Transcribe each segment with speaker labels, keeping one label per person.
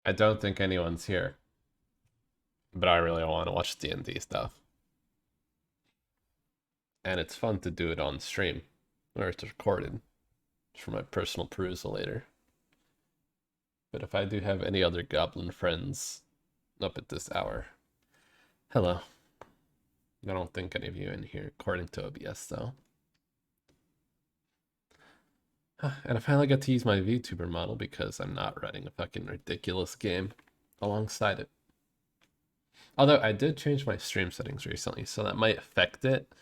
Speaker 1: I don't think anyone's here, but I really want to watch D&D stuff. And it's fun to do it on stream, or it's recorded for my personal perusal later. But if I do have any other goblin friends up at this hour, hello. I don't think any of you in here, according to OBS, though. And I finally got to use my VTuber model because I'm not running a fucking ridiculous game alongside it. Although I did change my stream settings recently, so that might affect it.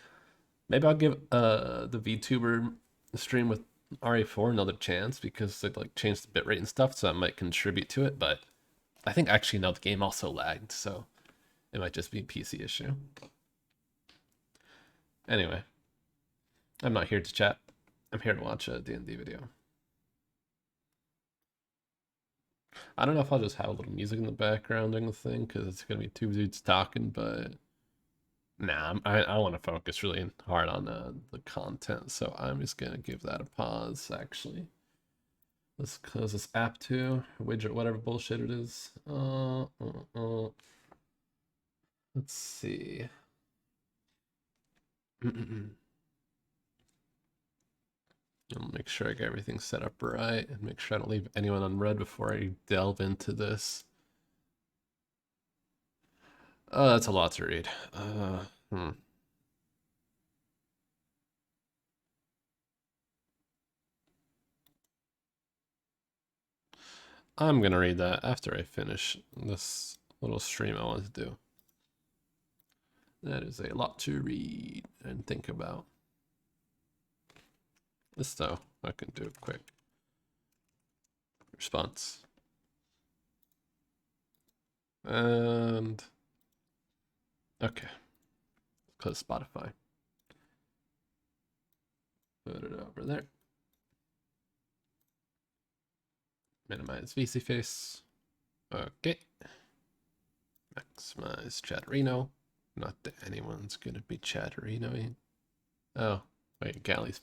Speaker 1: Maybe I'll give the VTuber stream with RE4 another chance because they like changed the bitrate and stuff, so that might contribute to it. But I think actually no, the game also lagged, so it might just be a PC issue. Anyway, I'm not here to chat. I'm here to watch a D&D video. I don't know if I'll just have a little music in the background during the thing because it's gonna be two dudes talking, but nah, I want to focus really hard on the content, so I'm just gonna give that a pause. Actually, let's close this app too, widget, whatever bullshit it is. Let's see. I'll make sure I get everything set up right and make sure I don't leave anyone unread before I delve into this. Oh, that's a lot to read. I'm gonna read that after I finish this little stream I want to do. That is a lot to read and think about. This though, I can do a quick response. And okay, close Spotify. Put it over there. Minimize VC face. Okay. Maximize Chatterino. Not that anyone's gonna be Chatterino. Oh, wait, Galley's.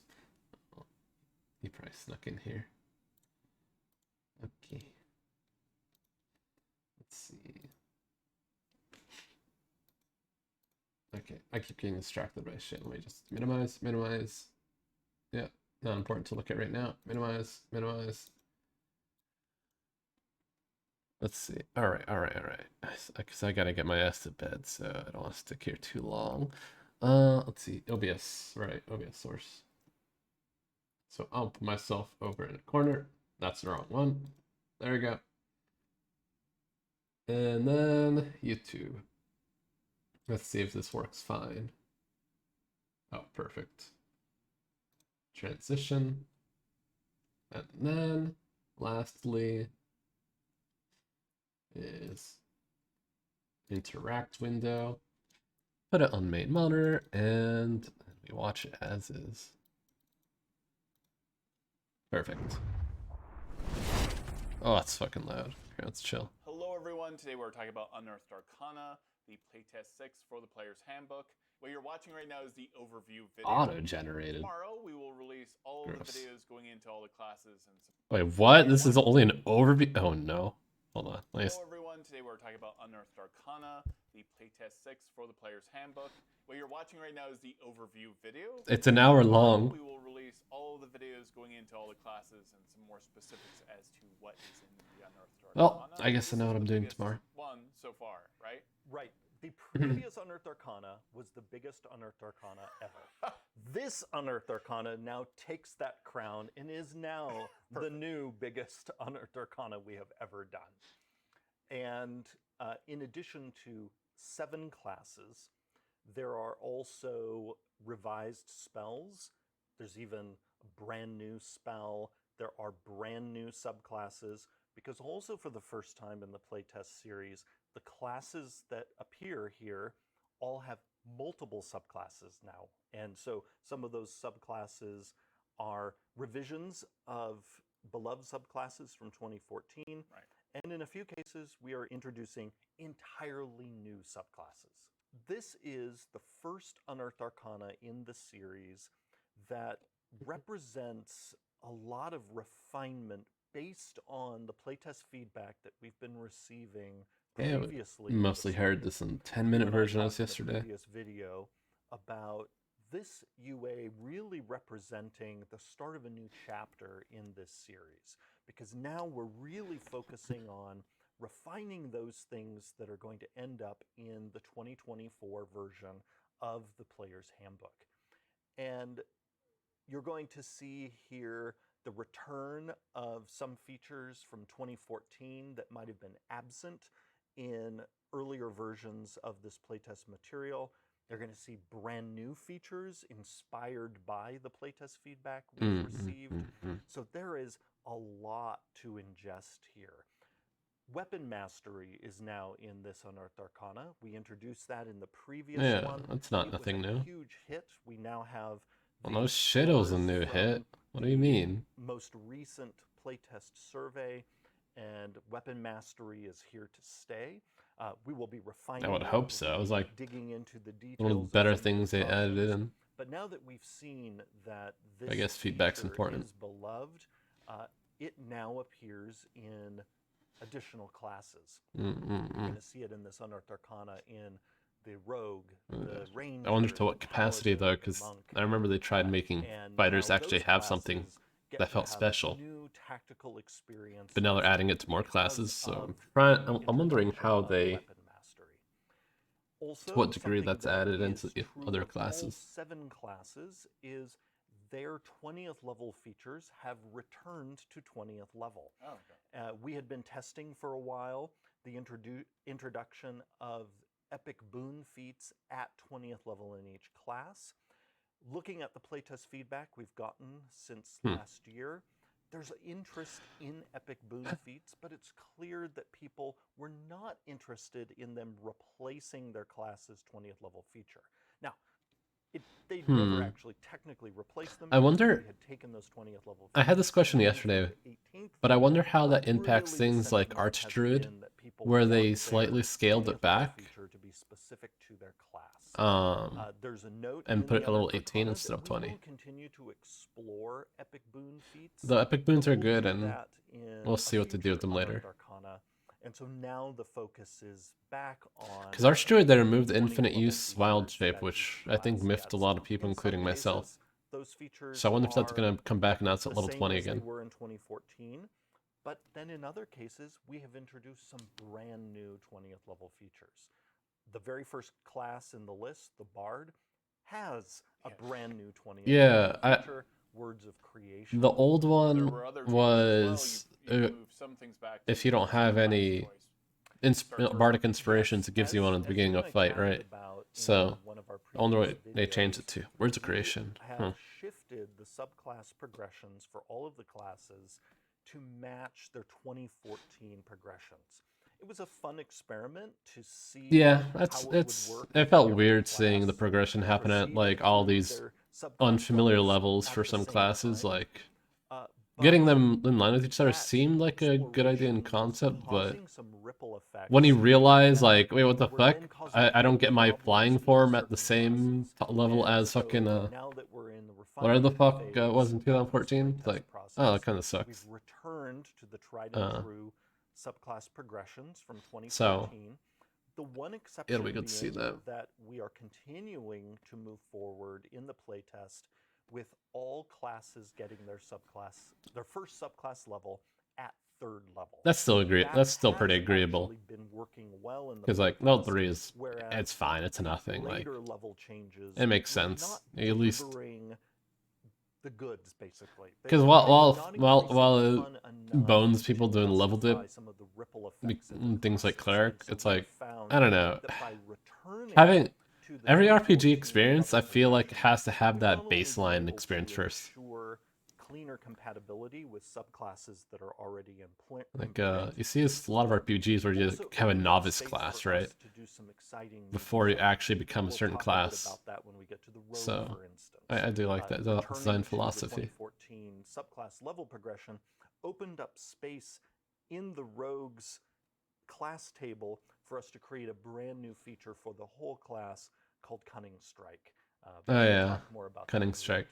Speaker 1: He probably snuck in here. Okay. Let's see. Okay, I keep getting distracted by shit. Let me just minimize. Yeah, not important to look at right now. Minimize. Let's see. All right. Because I gotta get my ass to bed, so I don't want to stick here too long. Let's see. OBS, right? OBS source. So I'll put myself over in a corner. That's the wrong one. There we go. And then YouTube. Let's see if this works fine. Oh, perfect. Transition. And then lastly is interact window. Put it on main monitor and we watch it as is. Perfect. Oh, that's fucking loud. Here, let's chill.
Speaker 2: Hello everyone, today we're talking about Unearthed Arcana, the Playtest 6 for the player's handbook. What you're watching right now is the overview video.
Speaker 1: Auto-generated.
Speaker 2: Tomorrow we will release all the videos going into all the classes and some...
Speaker 1: Wait, what? This is only an overview? Oh no. Hold on.
Speaker 2: Hello everyone, today we're talking about Unearthed Arcana, the Playtest 6 for the player's handbook. What you're watching right now is the overview video.
Speaker 1: It's an hour long.
Speaker 2: We will release all the videos going into all the classes and some more specifics as to what is in the Unearthed Arcana.
Speaker 1: Well, I guess I know what I'm doing tomorrow.
Speaker 2: One so far, right?
Speaker 3: Right. The previous Unearthed Arcana was the biggest Unearthed Arcana ever. This Unearthed Arcana now takes that crown and is now the new biggest Unearthed Arcana we have ever done. And in addition to 7 classes, there are also revised spells. There's even a brand new spell. There are brand new subclasses, because also for the first time in the playtest series, the classes that appear here all have multiple subclasses now. And so some of those subclasses are revisions of beloved subclasses from 2014.
Speaker 2: Right.
Speaker 3: And in a few cases, we are introducing entirely new subclasses. This is the first Unearthed Arcana in the series that represents a lot of refinement based on the playtest feedback that we've been receiving
Speaker 1: Yeah,
Speaker 3: previously.
Speaker 1: we mostly heard this in 10-minute version of us yesterday.
Speaker 3: In the previous video about this UA really representing the start of a new chapter in this series, because now we're really focusing on refining those things that are going to end up in the 2024 version of the Player's Handbook. And you're going to see here the return of some features from 2014 that might have been absent in earlier versions of this playtest material. They're going to see brand new features inspired by the playtest feedback we've received. So there is a lot to ingest here. Weapon mastery is now in this Unearthed Arcana. We introduced that in the previous one.
Speaker 1: That's not nothing new.
Speaker 3: Huge hit. We now have.
Speaker 1: Well, no shit, it was a new hit. What do you mean?
Speaker 3: Most recent playtest survey, and weapon mastery is here to stay. We will be refining.
Speaker 1: I would hope so. It was like
Speaker 3: digging into the details.
Speaker 1: One of the better things they added in.
Speaker 3: But now that we've seen that this,
Speaker 1: I guess feedback's important.
Speaker 3: Is beloved, it now appears in additional classes. You're going to see it in this Unearthed Arcana in the Rogue, the Ranger.
Speaker 1: I wonder to what capacity though, because I remember they tried making fighters actually have something that felt special.
Speaker 3: New tactical experience.
Speaker 1: But now they're adding it to more classes, so I'm wondering how they, to what degree that's added into the other classes.
Speaker 3: 7 classes is their 20th level features have returned to 20th level.
Speaker 2: Oh, okay.
Speaker 3: We had been testing for a while the introduction of epic boon feats at 20th level in each class. Looking at the playtest feedback we've gotten since last year, there's interest in epic boon feats, but it's clear that people were not interested in them replacing their class's 20th level feature. Now, they never actually technically replaced them.
Speaker 1: I wonder.
Speaker 3: They had taken those 20th level.
Speaker 1: I had this question yesterday, but I wonder how that impacts things like Arch Druid, where they slightly scaled it back.
Speaker 3: To be specific to their class. There's a note
Speaker 1: and put a little 18 instead of 20.
Speaker 3: We will continue to explore epic boon feats.
Speaker 1: The epic boons are good, and we'll see what to do with them later.
Speaker 3: And so now the focus is back on.
Speaker 1: Because Arch Druid, they removed the infinite use wild shape, which I think miffed a lot of people, including myself.
Speaker 3: Those features
Speaker 1: so I wonder if that's going to come back now it's at level 20 again.
Speaker 3: They were in 2014. But then in other cases, we have introduced some brand new 20th level features. The very first class in the list, the Bard, has a brand new 20th level feature, Words of Creation.
Speaker 1: The old one was if you don't have any bardic inspirations, it gives you one at the beginning of a fight, right? So I wonder what they changed it to. Words of Creation.
Speaker 3: Have shifted the subclass progressions for all of the classes to match their 2014 progressions. It was a fun experiment to see.
Speaker 1: Yeah, it felt weird seeing the progression happen at like all these unfamiliar levels for some classes. Like getting them in line with each other seemed like a good idea in concept, but when you realize like, wait, what the fuck? I don't get my flying form at the same level as fucking whatever the fuck was in 2014. It's like, oh, that kind of sucks.
Speaker 3: We've returned to the tried and true subclass progressions from 2014. The one exception
Speaker 1: it'll be good to see
Speaker 3: that we are continuing to move forward in the playtest with all classes getting their first subclass level at 3rd level.
Speaker 1: That's still That's still pretty agreeable.
Speaker 3: Been working well in the
Speaker 1: because like level 3 is it's fine. It's nothing. Like
Speaker 3: level changes.
Speaker 1: It makes sense at least.
Speaker 3: The goods basically.
Speaker 1: Because while bones people doing level dip, things like cleric, it's like I don't know. Having every RPG experience, I feel like it has to have that baseline experience first.
Speaker 3: Cleaner compatibility with subclasses that are already in place.
Speaker 1: Like you see a lot of RPGs where you have a novice class, right? Before you actually become a certain class. So I do like that design philosophy.
Speaker 3: 2014 subclass level progression opened up space in the Rogues class table for us to create a brand new feature for the whole class called Cunning Strike.
Speaker 1: Oh yeah, Cunning Strike.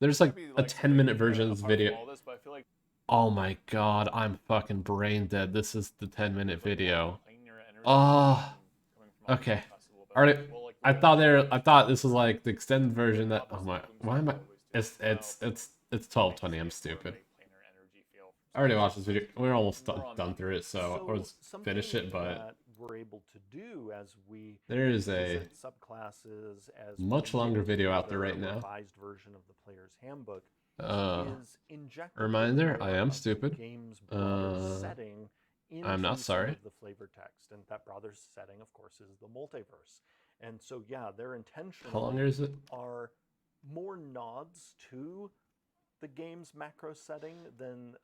Speaker 1: There's like
Speaker 2: Might be,
Speaker 1: a
Speaker 2: like,
Speaker 1: 10-minute
Speaker 2: something,
Speaker 1: version of this
Speaker 2: apart from
Speaker 1: video.
Speaker 2: all this, but I feel like
Speaker 1: Oh my god, I'm fucking brain dead. This is the 10-minute
Speaker 2: like,
Speaker 1: video.
Speaker 2: reclaim your energy
Speaker 1: Oh,
Speaker 2: coming from all these
Speaker 1: okay.
Speaker 2: subclasses a little bit.
Speaker 1: Already,
Speaker 2: Well, like,
Speaker 1: I
Speaker 2: we'll
Speaker 1: thought
Speaker 2: go
Speaker 1: I thought this was like the extended version that. Oh
Speaker 2: obviously
Speaker 1: my,
Speaker 2: Bloom
Speaker 1: why am I?
Speaker 2: Star always do as well.
Speaker 1: It's 12:20. I'm
Speaker 2: Makes for a
Speaker 1: stupid.
Speaker 2: great planar energy feel from
Speaker 1: I already
Speaker 2: some of
Speaker 1: watched this video. We're almost
Speaker 2: more on
Speaker 1: done
Speaker 2: that.
Speaker 1: through it, so I'll just finish it. But
Speaker 3: that we're able to do as we
Speaker 1: there is a
Speaker 3: visit subclasses, as
Speaker 1: much
Speaker 3: we
Speaker 1: longer
Speaker 3: dig
Speaker 1: video out there
Speaker 3: together
Speaker 1: right
Speaker 3: a
Speaker 1: now.
Speaker 3: revised version of the player's handbook,
Speaker 1: Uh,
Speaker 3: is inject a bit
Speaker 1: reminder: I
Speaker 3: more
Speaker 1: am
Speaker 3: of the
Speaker 1: stupid.
Speaker 3: game's broader setting
Speaker 1: I'm not
Speaker 3: into some
Speaker 1: sorry.
Speaker 3: of the flavor text, and that broader setting, of course, is the multiverse. And so, yeah, their intentions
Speaker 1: How long is it?
Speaker 3: are more nods to the game's macro setting than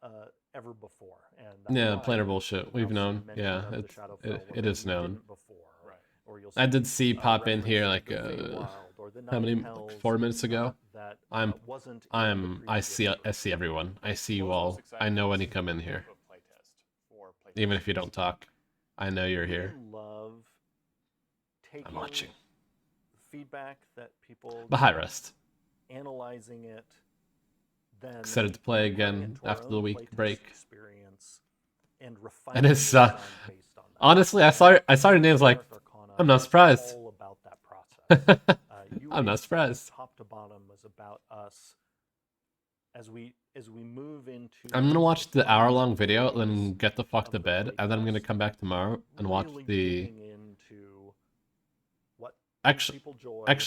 Speaker 3: ever before. And that's
Speaker 1: Yeah,
Speaker 3: why
Speaker 1: planar bullshit.
Speaker 3: you'll
Speaker 1: We've
Speaker 3: now see
Speaker 1: known.
Speaker 3: mention
Speaker 1: Yeah,
Speaker 3: of the
Speaker 1: it's
Speaker 3: Shadowfell
Speaker 1: it
Speaker 3: where
Speaker 1: is
Speaker 3: we
Speaker 1: known.
Speaker 3: didn't before.
Speaker 2: Right.
Speaker 3: Or you'll
Speaker 1: I
Speaker 3: see
Speaker 1: did see pop in
Speaker 3: reference
Speaker 1: here
Speaker 3: to
Speaker 1: like
Speaker 3: the Feywild or the
Speaker 1: how
Speaker 3: Nine
Speaker 1: many
Speaker 3: Hells,
Speaker 1: 4 minutes ago.
Speaker 3: that
Speaker 1: I'm
Speaker 3: wasn't in the
Speaker 1: I
Speaker 3: previous
Speaker 1: see
Speaker 3: version.
Speaker 1: everyone. I see you
Speaker 2: What was most
Speaker 1: all.
Speaker 2: exciting
Speaker 1: I know
Speaker 2: for
Speaker 1: when
Speaker 2: this
Speaker 1: you come in
Speaker 2: group
Speaker 1: here,
Speaker 2: of playtest for Playtest
Speaker 1: even if you
Speaker 2: 6?
Speaker 1: don't talk. I know you're
Speaker 3: We
Speaker 1: here.
Speaker 3: love
Speaker 1: I'm
Speaker 3: taking
Speaker 1: watching.
Speaker 3: feedback that people
Speaker 1: But hi,
Speaker 3: give,
Speaker 1: Rest.
Speaker 3: analyzing it, then
Speaker 1: Excited to play
Speaker 3: applying it
Speaker 1: again
Speaker 3: to our
Speaker 1: after the
Speaker 3: own
Speaker 1: week
Speaker 3: playtest
Speaker 1: break.
Speaker 3: experience and
Speaker 1: And
Speaker 3: refining the
Speaker 1: it's
Speaker 3: design based on that.
Speaker 1: honestly, I saw your names like
Speaker 3: Unearthed Arcana
Speaker 1: I'm not
Speaker 3: is
Speaker 1: surprised.
Speaker 3: all about that process.
Speaker 1: I'm not surprised.
Speaker 3: Top to bottom was about us as we move into.
Speaker 1: I'm gonna watch the hour-long video,
Speaker 3: phase
Speaker 1: then get the fuck
Speaker 3: of
Speaker 1: to
Speaker 3: the
Speaker 1: bed, and then I'm gonna
Speaker 3: playtest,
Speaker 1: come back tomorrow and watch
Speaker 3: really
Speaker 1: the.
Speaker 3: digging into what
Speaker 1: Actually,
Speaker 3: people joy,
Speaker 1: I
Speaker 3: what's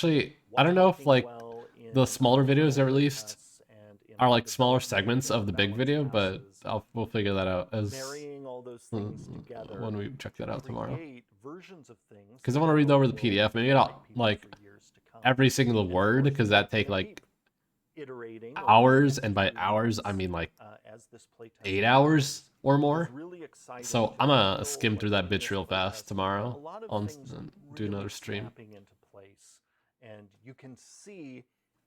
Speaker 1: don't know if
Speaker 3: working
Speaker 1: like
Speaker 3: well in
Speaker 1: the smaller videos are released
Speaker 3: playtests and in
Speaker 1: are
Speaker 3: our
Speaker 1: like smaller
Speaker 3: development
Speaker 1: segments
Speaker 3: and
Speaker 1: of the big
Speaker 3: balance
Speaker 1: video, but
Speaker 3: passes,
Speaker 1: we'll figure that out as
Speaker 3: marrying all those things together
Speaker 1: when we check that out tomorrow.
Speaker 3: create versions of things
Speaker 1: Because I
Speaker 3: that
Speaker 1: want to
Speaker 3: we
Speaker 1: read
Speaker 3: hope
Speaker 1: over the
Speaker 3: will
Speaker 1: PDF. Maybe
Speaker 3: delight
Speaker 1: not
Speaker 3: people
Speaker 1: like
Speaker 3: for years to come.
Speaker 1: every single
Speaker 3: And of
Speaker 1: word,
Speaker 3: course,
Speaker 1: because
Speaker 3: we're
Speaker 1: that take
Speaker 3: gonna
Speaker 1: like
Speaker 3: keep iterating over the
Speaker 1: hours,
Speaker 3: next
Speaker 1: and by
Speaker 3: few
Speaker 1: hours I
Speaker 3: months,
Speaker 1: mean like
Speaker 3: as this playtest
Speaker 1: 8 hours
Speaker 3: grows.
Speaker 1: or
Speaker 3: It was
Speaker 1: more.
Speaker 3: really exciting
Speaker 1: So
Speaker 3: to
Speaker 1: I'm gonna
Speaker 3: feel
Speaker 1: skim through
Speaker 3: like
Speaker 1: that
Speaker 3: in
Speaker 1: bitch
Speaker 3: this
Speaker 1: real fast
Speaker 3: playtest,
Speaker 1: tomorrow
Speaker 3: a lot of
Speaker 1: on
Speaker 3: things
Speaker 1: do
Speaker 3: really
Speaker 1: another stream.
Speaker 3: snapping into place, and you can see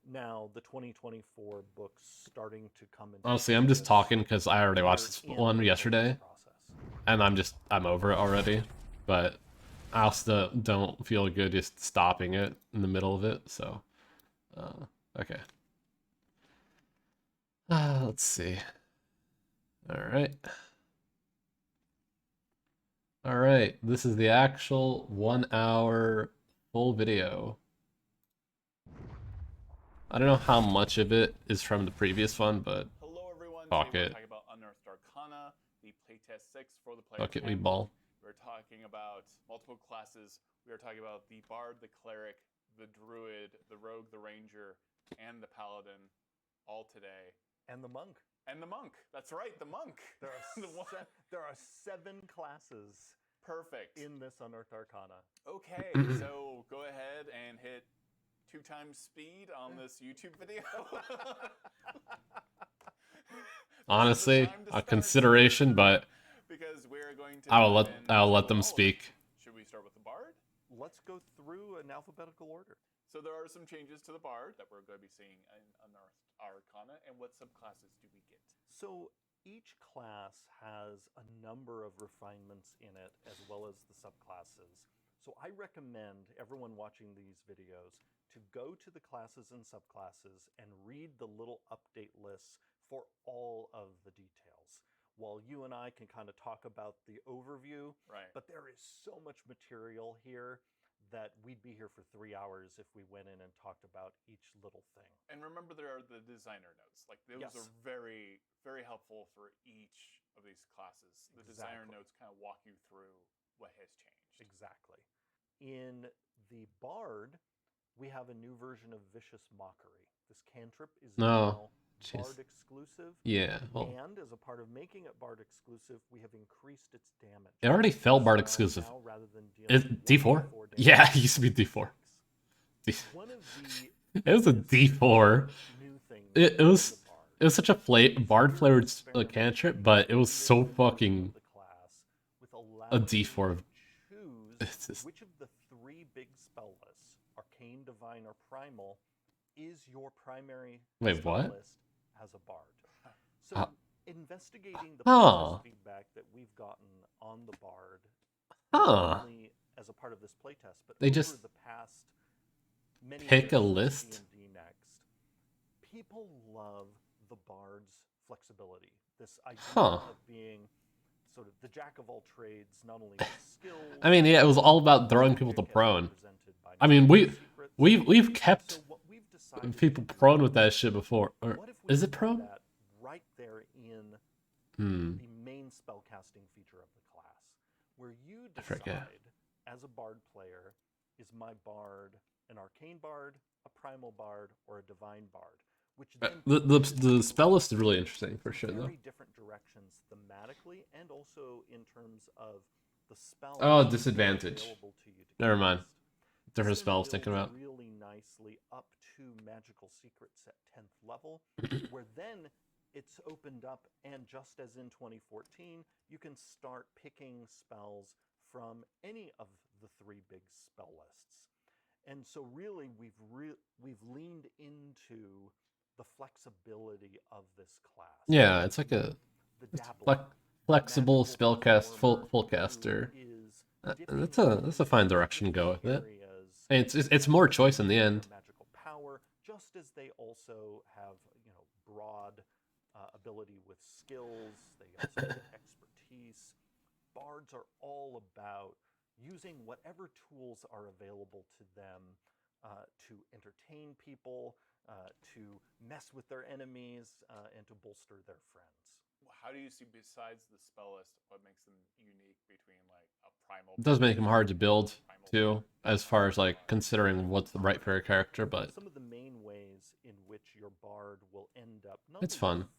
Speaker 3: now the 2024 books starting to come into
Speaker 1: Honestly, I'm just
Speaker 3: focus
Speaker 1: talking because I already watched
Speaker 3: here
Speaker 1: this
Speaker 3: in
Speaker 1: one
Speaker 3: the
Speaker 1: yesterday,
Speaker 3: playtest process.
Speaker 1: and I'm over it already. But I also don't feel good just stopping it in the middle of it. So, okay. Let's see. All right. All right. This is the actual 1 hour full video. I don't know how much of it is from the previous one, but
Speaker 2: Hello, everyone.
Speaker 1: fuck
Speaker 2: Today we're
Speaker 1: it.
Speaker 2: talking about Unearthed Arcana, the Playtest 6 for the player's
Speaker 1: Fuck it, we
Speaker 2: handbook.
Speaker 1: ball.
Speaker 2: We're talking about multiple classes. We are talking about the Bard, the Cleric, the Druid, the Rogue, the Ranger, and the Paladin, all today.
Speaker 3: And the monk.
Speaker 2: And the Monk. That's right, the Monk.
Speaker 3: There are there are 7 classes
Speaker 2: Perfect.
Speaker 3: in this Unearthed Arcana.
Speaker 2: Okay, so go ahead and hit 2 times speed on this YouTube video.
Speaker 1: Honestly, a consideration, but
Speaker 2: because we're going to
Speaker 1: I'll
Speaker 2: dive
Speaker 1: let
Speaker 2: into
Speaker 1: them
Speaker 2: all of it.
Speaker 1: speak.
Speaker 2: Should we start with the Bard?
Speaker 3: Let's go through in alphabetical order.
Speaker 2: So there are some changes to the Bard that we're going to be seeing in Unearthed Arcana, and what subclasses do we get?
Speaker 3: So each class has a number of refinements in it, as well as the subclasses. So I recommend everyone watching these videos to go to the classes and subclasses and read the little update lists for all of the details. While you and I can kind of talk about the overview,
Speaker 2: Right.
Speaker 3: but there is so much material here that we'd be here for 3 hours if we went in and talked about each little thing.
Speaker 2: And remember, there are the designer notes. Like those
Speaker 3: Yes.
Speaker 2: are very, very helpful for each of these classes. The designer
Speaker 3: Exactly.
Speaker 2: notes kind of walk you through what has changed.
Speaker 3: Exactly. In the Bard, we have a new version of Vicious Mockery. This cantrip is now
Speaker 1: jeez.
Speaker 3: Bard exclusive.
Speaker 1: Yeah, well,
Speaker 3: And as a part of making it Bard exclusive, we have increased its damage.
Speaker 1: it already felt Bard
Speaker 3: So
Speaker 1: exclusive.
Speaker 3: now, rather than
Speaker 1: Is
Speaker 3: dealing
Speaker 1: D4?
Speaker 3: 1d4
Speaker 1: Yeah,
Speaker 3: damage,
Speaker 1: it used to be D4.
Speaker 3: one of the
Speaker 1: It was a D4.
Speaker 3: new things
Speaker 1: It
Speaker 3: in
Speaker 1: was
Speaker 3: the Bard
Speaker 1: it was such a Bard
Speaker 3: is
Speaker 1: flavored
Speaker 3: experimenting
Speaker 1: cantrip, but it was so
Speaker 3: with the version
Speaker 1: fucking
Speaker 3: of the class with
Speaker 1: a
Speaker 3: allowing you
Speaker 1: D4.
Speaker 3: to
Speaker 1: It's
Speaker 3: choose
Speaker 1: just-
Speaker 3: which of the 3 big spell lists, Arcane, Divine, or Primal, is your primary
Speaker 1: Wait,
Speaker 3: spell
Speaker 1: what?
Speaker 3: list as a Bard. So
Speaker 1: Huh.
Speaker 3: investigating the
Speaker 1: Huh.
Speaker 3: playtest feedback that we've gotten on the Bard,
Speaker 1: Huh.
Speaker 3: not only as a part of this playtest, but
Speaker 1: They
Speaker 3: over
Speaker 1: just
Speaker 3: the past many
Speaker 1: pick a
Speaker 3: years since
Speaker 1: list?
Speaker 3: D&D Next, People love the bard's flexibility. This idea
Speaker 1: Huh.
Speaker 3: of being sort of the jack of all trades, not only with skills.
Speaker 1: I mean, yeah, it was all about throwing people to
Speaker 3: magic as
Speaker 1: prone.
Speaker 3: represented by
Speaker 1: I mean,
Speaker 3: magic secrets.
Speaker 1: we've kept
Speaker 3: So what we've decided
Speaker 1: people
Speaker 3: to do
Speaker 1: prone with that
Speaker 3: is,
Speaker 1: shit before. Or
Speaker 3: what if we
Speaker 1: is it
Speaker 3: did
Speaker 1: prone?
Speaker 3: that right there in
Speaker 1: Hmm.
Speaker 3: the main spellcasting feature of the class, where you
Speaker 1: I forget.
Speaker 3: decide as a bard player, is my bard an arcane bard, a primal bard, or a divine bard? Which then
Speaker 1: The spell list is really interesting for sure, though.
Speaker 3: very different directions thematically and also in terms of the spells
Speaker 1: Oh,
Speaker 3: that are
Speaker 1: disadvantage.
Speaker 3: available to you to
Speaker 1: Never mind.
Speaker 3: cast.
Speaker 1: Different
Speaker 3: This then
Speaker 1: spells thinking
Speaker 3: builds
Speaker 1: about.
Speaker 3: really nicely up to magical secrets at 10th level, where then it's opened up, and just as in 2014, you can start picking spells from any of the 3 big spell lists. And so really we've leaned into the flexibility of this class.
Speaker 1: Yeah, it's like a
Speaker 3: the dabbler,
Speaker 1: flexible
Speaker 3: magical
Speaker 1: spellcast full
Speaker 3: performer
Speaker 1: caster.
Speaker 3: who is
Speaker 1: That's a fine direction to go with it.
Speaker 3: areas
Speaker 1: And it's more choice in the end.
Speaker 3: magical power, just as they also have broad ability with skills. They also have expertise. Bards are all about using whatever tools are available to them to entertain people, to mess with their enemies, and to bolster their friends.
Speaker 2: How do you see, besides the spell list, what makes them unique between like a primal?
Speaker 1: It does make them hard to build
Speaker 2: primal
Speaker 1: too,
Speaker 2: bard,
Speaker 1: as far as like
Speaker 2: bard?
Speaker 1: considering what's right for a character. But
Speaker 3: Some of the main ways in which your bard will end up not
Speaker 1: it's
Speaker 3: only
Speaker 1: fun.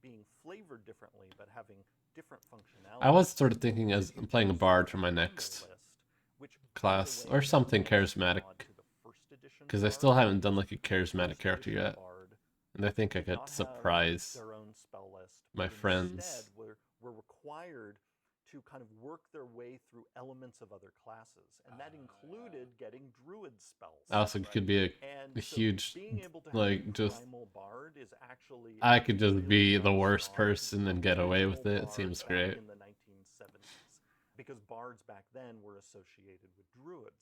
Speaker 3: being flavored differently, but having different functionality.
Speaker 1: I was sort of thinking as I'm playing a bard for my next class or something charismatic, because I still haven't done like a charismatic character yet, and I think I could surprise
Speaker 3: their own spell list,
Speaker 1: my
Speaker 3: but
Speaker 1: friends.
Speaker 3: Instead, we're required to kind of work their way through elements of other classes, and that included getting druid spells.
Speaker 1: Also, could be a
Speaker 3: So
Speaker 1: huge,
Speaker 3: being able to have
Speaker 1: like,
Speaker 3: a
Speaker 1: just
Speaker 3: primal bard is actually
Speaker 1: I could just
Speaker 3: really
Speaker 1: be the
Speaker 3: well
Speaker 1: worst
Speaker 3: starred.
Speaker 1: person and get away with it. It
Speaker 3: Bard
Speaker 1: seems
Speaker 3: back
Speaker 1: great.
Speaker 3: in the 1970s, because bards back then were associated with druids.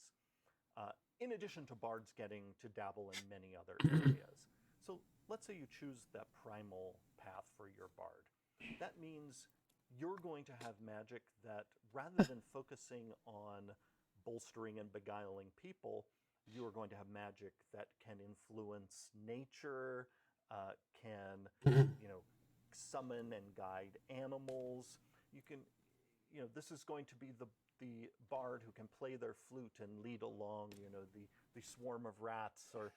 Speaker 3: In addition to bards getting to dabble in many other areas. So let's say you choose that primal path for your bard. That means you're going to have magic that, rather than focusing on bolstering and beguiling people, you are going to have magic that can influence nature, can summon and guide animals. You can, this is going to be the bard who can play their flute and lead along, the swarm of rats or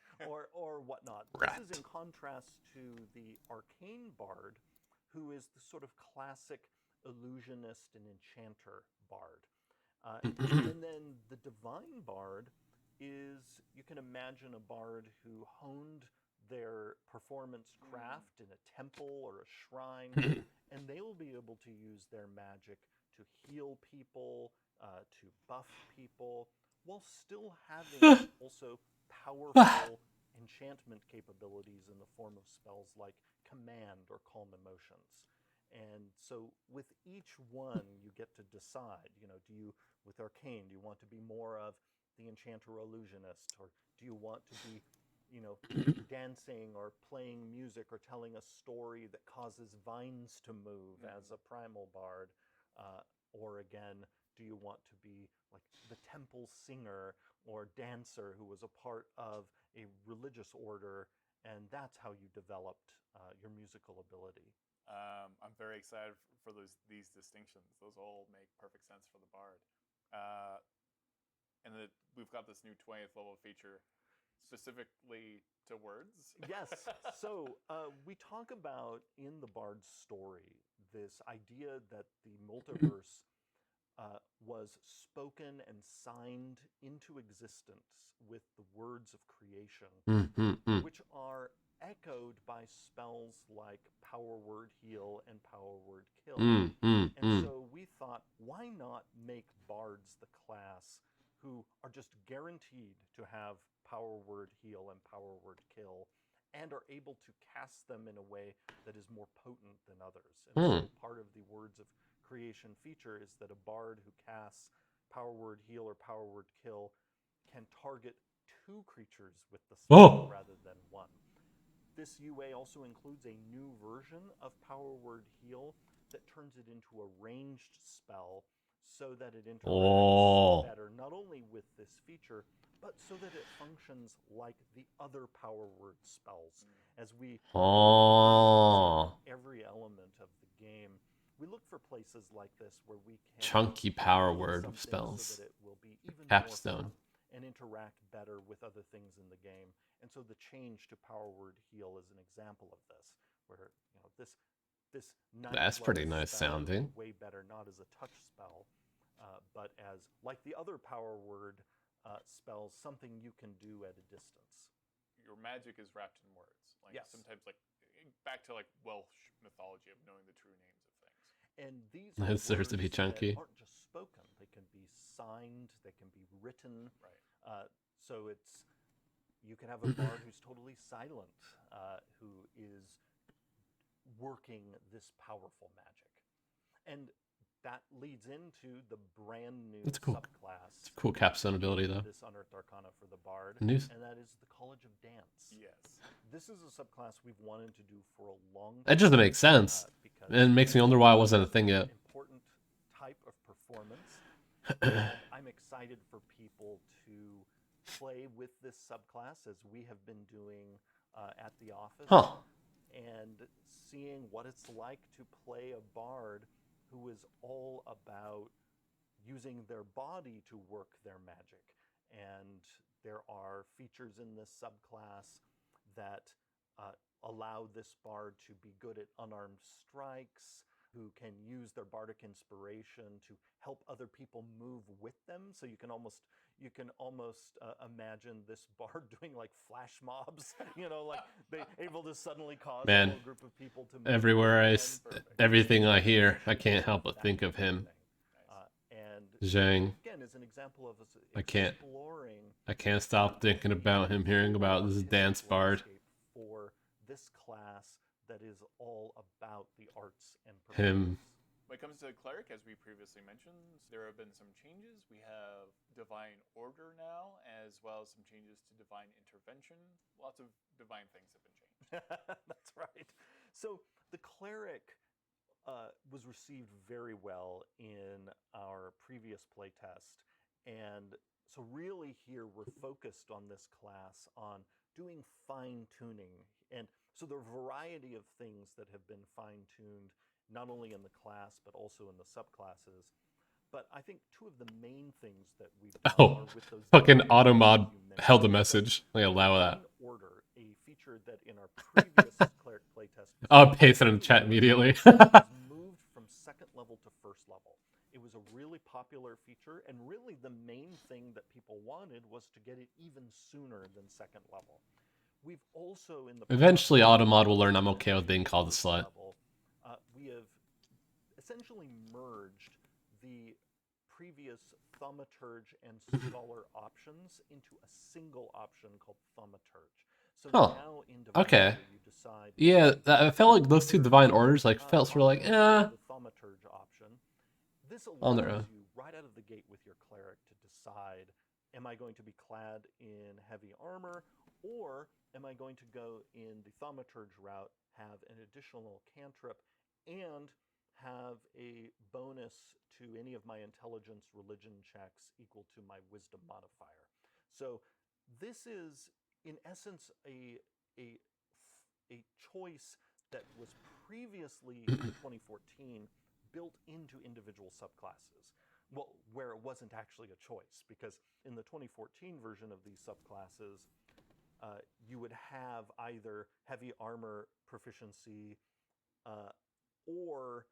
Speaker 3: whatnot.
Speaker 1: Rat.
Speaker 3: This is in contrast to the arcane bard, who is the sort of classic illusionist and enchanter bard. And then the divine bard is, you can imagine a bard who honed their performance craft in a temple or a shrine, and they will be able to use their magic to heal people, to buff people, while still having also powerful enchantment capabilities in the form of spells like command or calm emotions. And so with each one, you get to decide, do you, with arcane, do you want to be more of the enchanter illusionist, or do you want to be dancing or playing music or telling a story that causes vines to move as a primal bard? Or again, do you want to be like the temple singer or dancer who was a part of a religious order, and that's how you developed your musical ability?
Speaker 2: I'm very excited for these distinctions. Those all make perfect sense for the bard. And we've got this new 20th level feature specifically to words.
Speaker 3: Yes. So we talk about in the bard's story this idea that the multiverse was spoken and signed into existence with the words of creation, which are echoed by spells like Power Word Heal and Power Word Kill. And so we thought, why not make bards the class who are just guaranteed to have Power Word Heal and Power Word Kill, and are able to cast them in a way that is more potent than others. And so part of the Words of Creation feature is that a bard who casts Power Word Heal or Power Word Kill can target 2 creatures with the spell rather than 1. This UA also includes a new version of Power Word Heal that turns it into a ranged spell so that it interacts better, not only with this feature, but so that it functions like the other Power Word spells. As we every element of the game, we look for places like this where we can
Speaker 1: chunky Power
Speaker 3: build
Speaker 1: Word
Speaker 3: something
Speaker 1: spells.
Speaker 3: so that it will be even
Speaker 1: Capstone.
Speaker 3: more fun and interact better with other things in the game. And so the change to Power Word Heal is an example of this, where this
Speaker 1: That's pretty nice
Speaker 3: spell
Speaker 1: sounding.
Speaker 3: is way better, not as a touch spell, but as like the other Power Word spells, something you can do at a distance.
Speaker 2: Your magic is wrapped in words. Like
Speaker 3: Yes.
Speaker 2: sometimes, like back to like Welsh mythology of knowing the true names of things.
Speaker 3: And these
Speaker 1: It
Speaker 3: are
Speaker 1: deserves to be
Speaker 3: words
Speaker 1: chunky.
Speaker 3: that aren't just spoken; they can be signed, they can be written.
Speaker 2: Right.
Speaker 3: So you can have a bard who's totally silent, who is working this powerful magic, and that leads into the brand new
Speaker 1: That's cool.
Speaker 3: subclass.
Speaker 1: It's a cool capstone ability, though.
Speaker 3: This Unearthed Arcana for the bard,
Speaker 1: News.
Speaker 3: and that is the College of Dance.
Speaker 2: Yes.
Speaker 3: This is a subclass we've wanted to do for a long time.
Speaker 1: That doesn't make sense.
Speaker 3: Because
Speaker 1: And it makes me wonder why it wasn't a thing yet.
Speaker 3: Important type of performance. And I'm excited for people to play with this subclass as we have been doing at the office. And seeing what it's like to play a bard who is all about using their body to work their magic. And there are features in this subclass that allow this bard to be good at unarmed strikes, who can use their bardic inspiration to help other people move with them. So you can almost imagine this bard doing like flash mobs, like they able to suddenly cause a whole group of people to move.
Speaker 1: Everything I hear, I can't help but think of him.
Speaker 3: And
Speaker 1: Zhang.
Speaker 3: Again, is an example of us
Speaker 1: exploring. I can't stop thinking about him, hearing about this dance bard.
Speaker 3: For this class that is all about the arts and
Speaker 1: him.
Speaker 2: When it comes to Cleric, as we previously mentioned, there have been some changes. We have Divine Order now, as well as some changes to Divine Intervention. Lots of divine things have been changed.
Speaker 3: That's right. So the Cleric was received very well in our previous playtest. And so really here we're focused on this class on doing fine-tuning. And so there are a variety of things that have been fine-tuned, not only in the class, but also in the subclasses. But I think two of the main things that we've done are with those
Speaker 1: fucking automod held a message. They allow that.
Speaker 3: Order, a feature that in our previous Cleric playtest,
Speaker 1: I'll paste it in the chat immediately.
Speaker 3: was moved from second level to first level. It was a really popular feature, and really the main thing that people wanted was to get it even sooner than second level. We've also in the
Speaker 1: eventually Automod will learn I'm okay with being called a slut.
Speaker 3: We have essentially merged the previous Thaumaturge and Scholar options into a single option called Thaumaturge. So now in Divine Order, you decide.
Speaker 1: Yeah, I felt like those two Divine Orders felt sort of like,
Speaker 3: The Thaumaturge option. This allows you right out of the gate with your Cleric to decide, am I going to be clad in heavy armor, or am I going to go in the Thaumaturge route, have an additional cantrip, and have a bonus to any of my intelligence religion checks equal to my wisdom modifier. So this is, in essence, a choice that was previously in 2014 built into individual subclasses. Well, where it wasn't actually a choice, because in the 2014 version of these subclasses, you would have either heavy armor proficiency or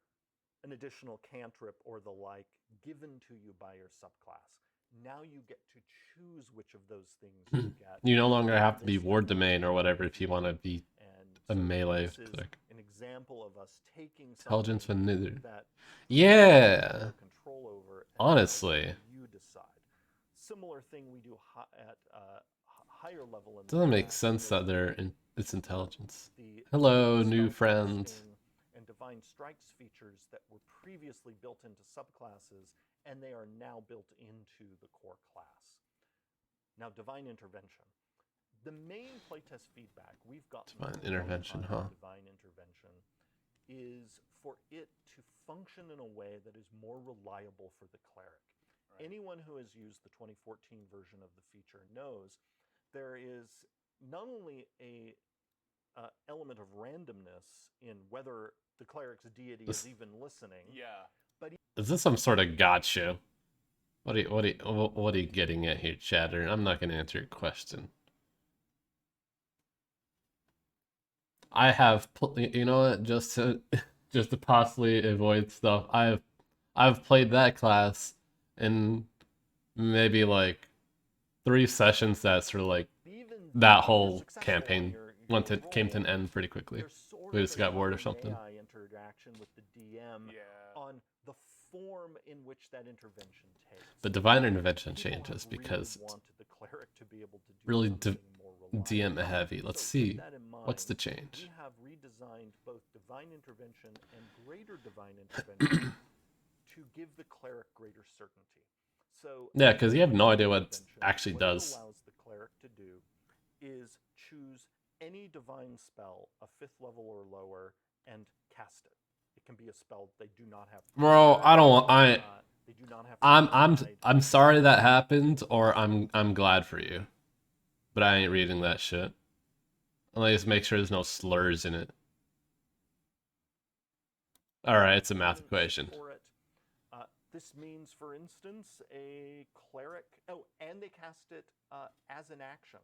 Speaker 3: an additional cantrip or the like given to you by your subclass. Now you get to choose which of those things you get.
Speaker 1: You no longer have to be Ward Domain or whatever if you want to be a melee cleric.
Speaker 3: An example of us taking
Speaker 1: intelligence
Speaker 3: something
Speaker 1: that
Speaker 3: yeah, control over.
Speaker 1: Honestly,
Speaker 3: you decide. Similar thing we do at higher level.
Speaker 1: Doesn't make sense that it's intelligence. Hello, new friends.
Speaker 3: And Divine Strikes features that were previously built into subclasses, and they are now built into the core class. Now, Divine Intervention. The main playtest feedback we've gotten
Speaker 1: Divine
Speaker 3: for a long
Speaker 1: intervention,
Speaker 3: time
Speaker 1: huh?
Speaker 3: with Divine Intervention is for it to function in a way that is more reliable for the cleric.
Speaker 2: Right.
Speaker 3: Anyone who has used the 2014 version of the feature knows there is not only a element of randomness in whether the cleric's deity is even listening.
Speaker 2: Yeah.
Speaker 1: Is this some sort of gotcha? What are you getting at here, Chatter? I'm not going to answer your question. I have, you know what? Just to possibly avoid stuff. I've played that class in maybe like 3 sessions. That's for like
Speaker 3: Even
Speaker 1: that
Speaker 3: if
Speaker 1: whole
Speaker 3: you're successful on
Speaker 1: campaign
Speaker 3: your
Speaker 1: came to an
Speaker 3: role,
Speaker 1: end pretty quickly.
Speaker 3: there's sort
Speaker 1: We
Speaker 3: of
Speaker 1: just
Speaker 3: a
Speaker 1: got bored or
Speaker 3: how
Speaker 1: something.
Speaker 3: may I interaction with the DM
Speaker 2: Yeah.
Speaker 3: on the form in which that intervention takes.
Speaker 1: But Divine Intervention
Speaker 3: People
Speaker 1: changes
Speaker 3: have
Speaker 1: because
Speaker 3: really wanted the cleric to be able to do
Speaker 1: really
Speaker 3: something more reliable.
Speaker 1: DM heavy. Let's
Speaker 3: So
Speaker 1: see.
Speaker 3: with that in
Speaker 1: What's the
Speaker 3: mind,
Speaker 1: change?
Speaker 3: we have redesigned both Divine Intervention and Greater Divine Intervention to give the cleric greater certainty. So
Speaker 1: Yeah, because you have no idea what it
Speaker 3: Intervention,
Speaker 1: actually
Speaker 3: what it
Speaker 1: does.
Speaker 3: allows the cleric to do is choose any divine spell, a 5th level or lower, and cast it. It can be a spell they do not have to
Speaker 1: Bro, I don't want.
Speaker 3: they do not have to
Speaker 1: I'm sorry that happened, or I'm glad for you, but I ain't reading that shit. Let me just make sure there's no slurs in it. All right, it's a math equation.
Speaker 3: For it. This means, for instance, a cleric. Oh, and they cast it as an action.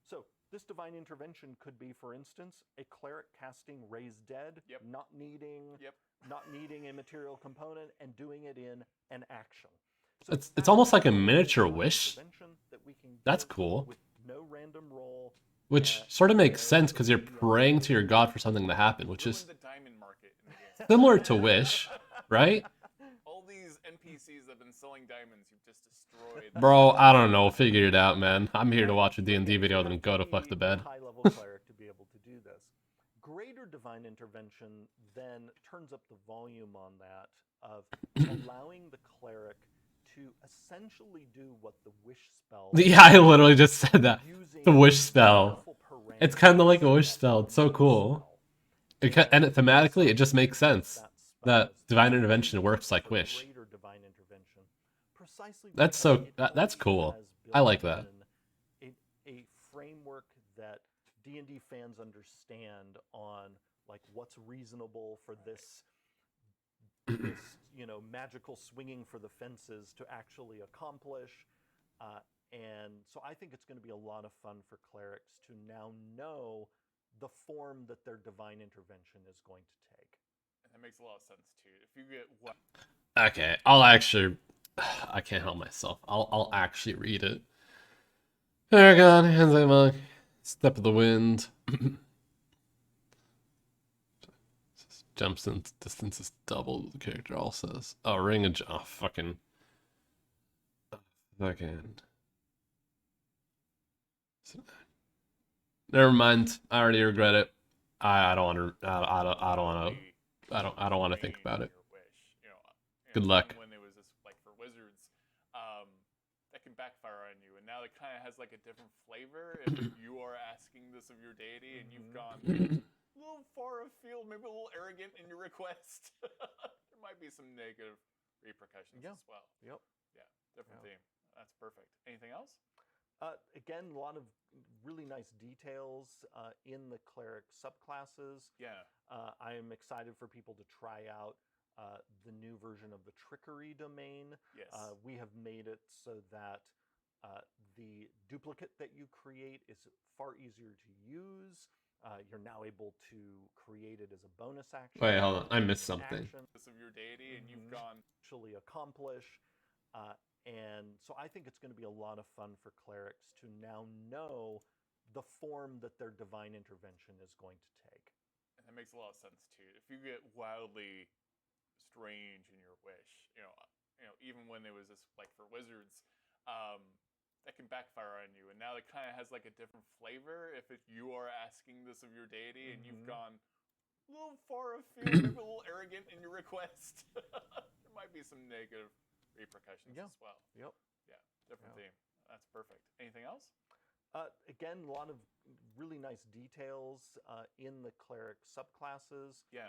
Speaker 3: So this divine intervention could be, for instance, a cleric casting Raise Dead,
Speaker 2: Yep.
Speaker 3: not needing a material component, and doing it in an action. So
Speaker 1: It's almost like a miniature wish.
Speaker 3: that we can
Speaker 1: That's
Speaker 3: give
Speaker 1: cool.
Speaker 3: with no random roll.
Speaker 1: Which sort of makes sense because you're praying to your god for something to happen, which is
Speaker 2: Ruined the diamond market in the game.
Speaker 1: similar to Wish, right?
Speaker 2: All these NPCs that have been selling diamonds, you've just destroyed.
Speaker 1: Bro, I don't know. Figure it out, man. I'm here to watch a D&D video, then go to fuck the bed.
Speaker 3: High-level cleric to be able to do this. Greater divine intervention then turns up the volume on that of allowing the cleric to essentially do what the wish spell.
Speaker 1: Yeah, I literally just said that. The wish spell. It's kind of like a wish spell. It's so cool. And thematically, it just makes sense that divine intervention works like wish. That's cool. I like that.
Speaker 3: A framework that D&D fans understand on like what's reasonable for this magical swinging for the fences to actually accomplish. And so I think it's going to be a lot of fun for clerics to now know the form that their divine intervention is going to take.
Speaker 2: And that makes a lot of sense too. If you get what?
Speaker 1: Okay, I'll actually. I can't help myself. I'll actually read it. Aragon, Hensei Monk, Step of the Wind. Jumps in distance is double. The character all says. Oh, Ring of Oh, fucking. Never mind. I already regret it. I don't want to. I don't want to. I don't want to think about it. Good luck.
Speaker 2: When it was just like for wizards, that can backfire on you, and now it kind of has like a different flavor. If you are asking this of your deity, and you've gone a little far afield, maybe a little arrogant in your request, there might be some negative repercussions as well.
Speaker 3: Yep.
Speaker 2: Yeah, different theme. That's perfect. Anything else?
Speaker 3: Again, a lot of really nice details in the cleric subclasses.
Speaker 2: Yeah.
Speaker 3: I am excited for people to try out the new version of the trickery domain.
Speaker 2: Yes.
Speaker 3: We have made it so that the duplicate that you create is far easier to use. You're now able to create it as a bonus action.
Speaker 1: Wait, hold on. I missed something.
Speaker 2: Of your deity, and you've gone
Speaker 3: actually accomplish. And so I think it's going to be a lot of fun for clerics to now know the form that their divine intervention is going to take.
Speaker 2: And that makes a lot of sense too. If you get wildly strange in your wish, even when it was just like for wizards, that can backfire on you. And now it kind of has like a different flavor. If you are asking this of your deity, and you've gone a little far afield, maybe a little arrogant in your request, there might be some negative repercussions as well.
Speaker 3: Yep.
Speaker 2: Yeah, different theme. That's perfect. Anything else?
Speaker 3: Again, a lot of really nice details in the cleric subclasses.
Speaker 2: Yeah.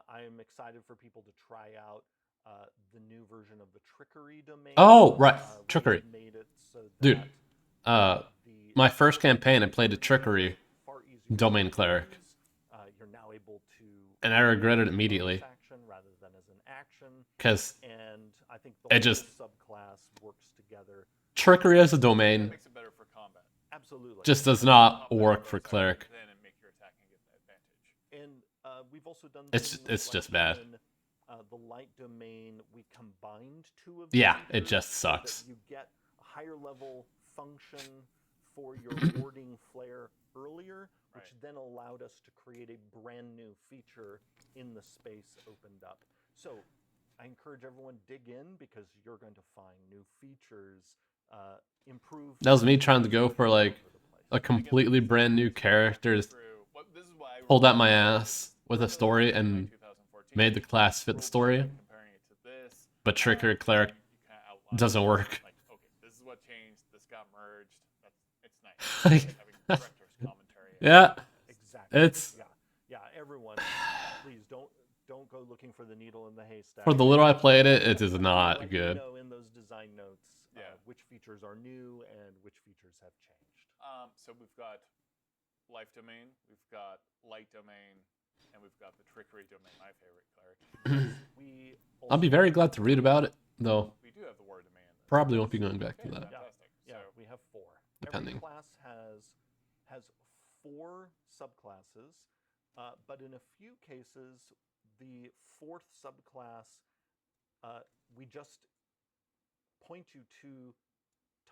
Speaker 3: I am excited for people to try out the new version of the trickery domain.
Speaker 1: Oh, right.
Speaker 3: which
Speaker 1: Trickery.
Speaker 3: made it so that
Speaker 1: Dude,
Speaker 3: the
Speaker 1: my first
Speaker 3: cleric
Speaker 1: campaign, I played a
Speaker 3: domain
Speaker 1: trickery
Speaker 3: is far easier
Speaker 1: domain
Speaker 3: to
Speaker 1: cleric.
Speaker 3: use. You're now able to
Speaker 1: And I regretted it
Speaker 3: as a bonus
Speaker 1: immediately.
Speaker 3: action rather than as an action,
Speaker 1: Because
Speaker 3: and I think the
Speaker 1: it
Speaker 3: whole
Speaker 1: just-
Speaker 3: subclass works together.
Speaker 1: trickery as a
Speaker 2: That
Speaker 1: domain
Speaker 2: makes it better for combat.
Speaker 3: Absolutely.
Speaker 1: just does
Speaker 2: Pop
Speaker 1: not
Speaker 2: that
Speaker 1: work
Speaker 2: bonus
Speaker 1: for
Speaker 2: action
Speaker 1: cleric.
Speaker 2: Then and make your attack and get the advantage.
Speaker 3: And we've also done
Speaker 1: It's
Speaker 3: things
Speaker 1: just
Speaker 3: like
Speaker 1: bad.
Speaker 3: in the light domain, we combined two of
Speaker 1: Yeah,
Speaker 3: the
Speaker 1: it
Speaker 3: features
Speaker 1: just
Speaker 3: so that
Speaker 1: sucks.
Speaker 3: you get a higher level function for your warding flare earlier, which
Speaker 2: Right.
Speaker 3: then allowed us to create a brand new feature in the space opened up. So I encourage everyone dig in because you're going to find new features, improve.
Speaker 1: That was me trying to go for like a completely brand new character,
Speaker 2: This is why I
Speaker 1: pulled out my
Speaker 2: really
Speaker 1: ass with a story and
Speaker 2: 2014,
Speaker 1: made the class fit the
Speaker 2: rolled
Speaker 1: story.
Speaker 2: back, comparing it to this.
Speaker 1: But trickery cleric
Speaker 2: you kinda outline
Speaker 1: doesn't
Speaker 2: it,
Speaker 1: work.
Speaker 2: Like, okay, this is what changed. This got merged. It's nice. It's like having director's commentary.
Speaker 1: Yeah,
Speaker 3: Exactly.
Speaker 1: it's
Speaker 3: Yeah. Everyone, please don't go looking for the needle in the haystack.
Speaker 1: for the little I played it, it is
Speaker 3: We'll
Speaker 1: not
Speaker 3: let
Speaker 1: good.
Speaker 3: You know in those design notes
Speaker 2: Yeah.
Speaker 3: which features are new and which features have changed.
Speaker 2: So we've got life domain, we've got light domain, and we've got the trickery domain. My favorite cleric.
Speaker 3: We
Speaker 1: I'll be
Speaker 3: also
Speaker 1: very glad to read about it, though.
Speaker 2: We do have the war domain.
Speaker 1: Probably won't be going back to
Speaker 2: Okay,
Speaker 1: that.
Speaker 2: fantastic.
Speaker 3: Yeah,
Speaker 2: So
Speaker 3: we have 4.
Speaker 1: Depending.
Speaker 3: Every class has 4 subclasses, but in a few cases, the 4th subclass, we just point you to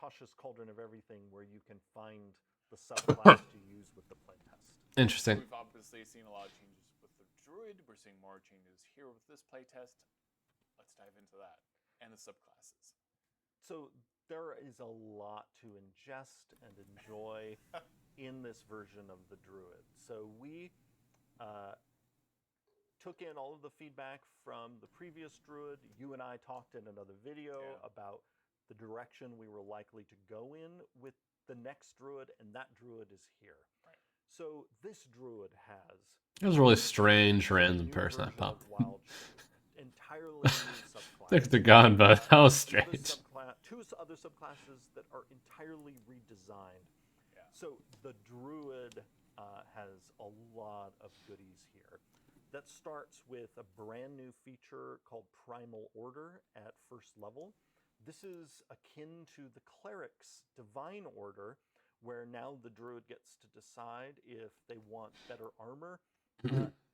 Speaker 3: Tasha's Cauldron of Everything, where you can find the subclass to use with the playtest.
Speaker 1: Interesting.
Speaker 2: we've obviously seen a lot of changes with the druid. We're seeing more changes here with this playtest. Let's dive into that and the subclasses.
Speaker 3: So there is a lot to ingest and enjoy in this version of the druid. So we took in all of the feedback from the previous druid. You and I talked in another video about the direction we were likely to go in with the next druid, and that druid is here.
Speaker 2: Right.
Speaker 3: So this druid has
Speaker 1: It was a really strange random
Speaker 3: new
Speaker 1: person that
Speaker 3: version of
Speaker 1: popped.
Speaker 3: Wild Shape, entirely new subclass.
Speaker 1: Thanks to gone, but that was
Speaker 3: Another
Speaker 1: strange.
Speaker 3: two other subclasses that are entirely redesigned.
Speaker 2: Yeah.
Speaker 3: So the druid has a lot of goodies here. That starts with a brand new feature called Primal Order at first level. This is akin to the cleric's Divine Order, where now the druid gets to decide if they want better armor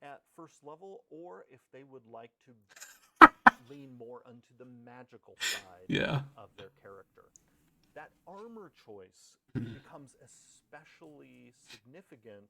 Speaker 3: at first level, or if they would like to lean more onto the magical side
Speaker 1: Yeah.
Speaker 3: of their character. That armor choice becomes especially significant